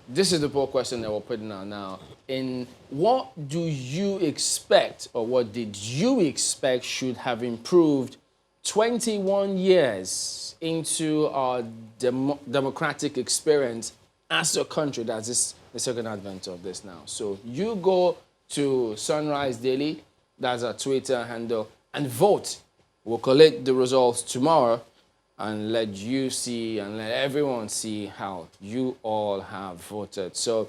this is the poll question that we're putting out now. In what do you expect, or what did you expect should have improved 21 years into our democratic experience as a country? That's the second advent of this now. So you go to Sunrise Daily, that's our Twitter handle, and vote. We'll collect the results tomorrow and let you see and let everyone see how you all have voted. So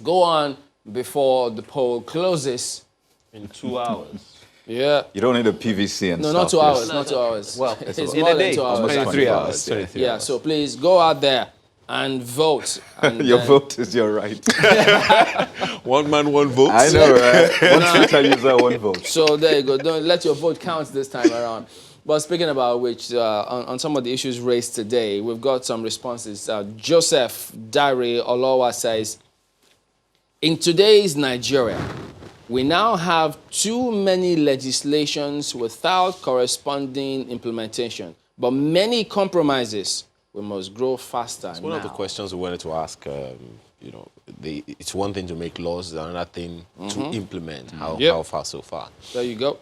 go on before the poll closes. In 2 hours. Yeah. You don't need a PVC and no, stuff. not 2 hours, not 2 hours. Well, it's in more a than day. 2 hours. 23 hours. 23 yeah, hours. so please go out there and vote. And Your vote is your right. One man, one vote. I know, right? One Twitter user, one vote. So there you go. Don't let your vote count this time around. But speaking about which, on some of the issues raised today, we've got some responses. Joseph Dari Olowa says, in today's Nigeria, we now have too many legislations without corresponding implementation, but many compromises. We must grow faster. It's one of the questions we wanted to ask. You know, it's one thing to make laws, another thing to implement. How far so far? There you go.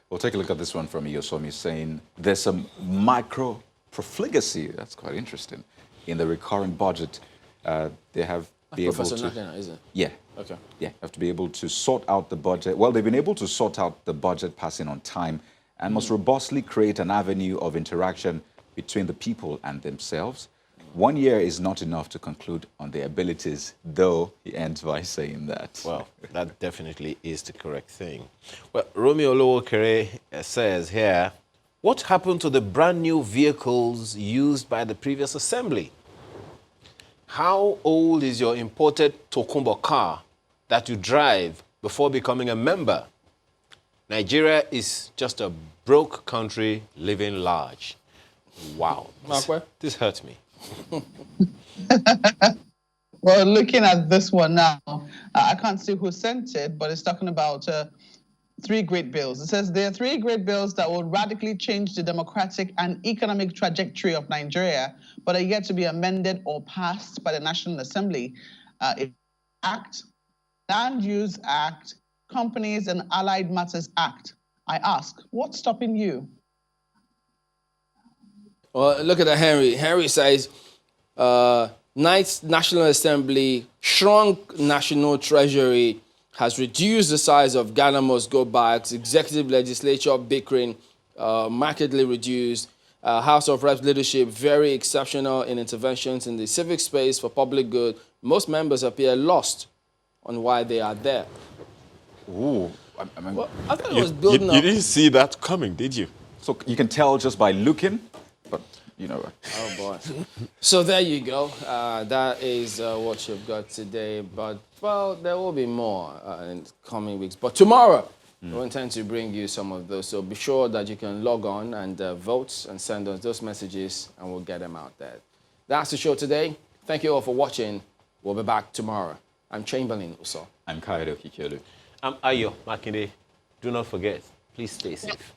We'll take a look at this one from Iyosomi saying there's some micro-profligacy, that's quite interesting, in the recurrent budget. They have been able Professor to... Nakena, is it? Yeah. Okay. Yeah, have to be able to sort out the budget. Well, they've been able to sort out the budget passing on time and must robustly create an avenue of interaction between the people and themselves. 1 year is not enough to conclude on their abilities, though he ends by saying that. Well, that definitely is the correct thing. Well, Romeo Lowokere says here, what happened to the brand new vehicles used by the previous assembly? How old is your imported Tokumbo car that you drive before becoming a member? Nigeria is just a broke country living large. Wow. This hurts me. Well, looking at this one now, I can't see who sent it, but it's talking about 3 great bills. It says there are 3 great bills that will radically change the democratic and economic trajectory of Nigeria, but are yet to be amended or passed by the National Assembly. Act, Land Use Act, Companies and Allied Matters Act. I ask, what's stopping you? Well, look at that, Henry. Henry says, National Assembly shrunk National Treasury, has reduced the size of Ghana Must Go Backs, executive legislature bickering, markedly reduced, House of Reps leadership very exceptional in interventions in the civic space for public good. Most members appear lost on why they are there. Ooh. Well, I thought it was building up. You didn't see that coming, did you? So you can tell just by looking, but you know. Oh, boy. So there you go. That is what you've got today. But, well, there will be more in the coming weeks. But tomorrow, we intend to bring you some of those. So be sure that you can log on and vote and send us those messages, and we'll get them out there. That's the show today. Thank you all for watching. We'll be back tomorrow. I'm Chamberlain Uso. I'm Kaido Kikelu. I'm Ayo Makinde. Do not forget, please stay safe.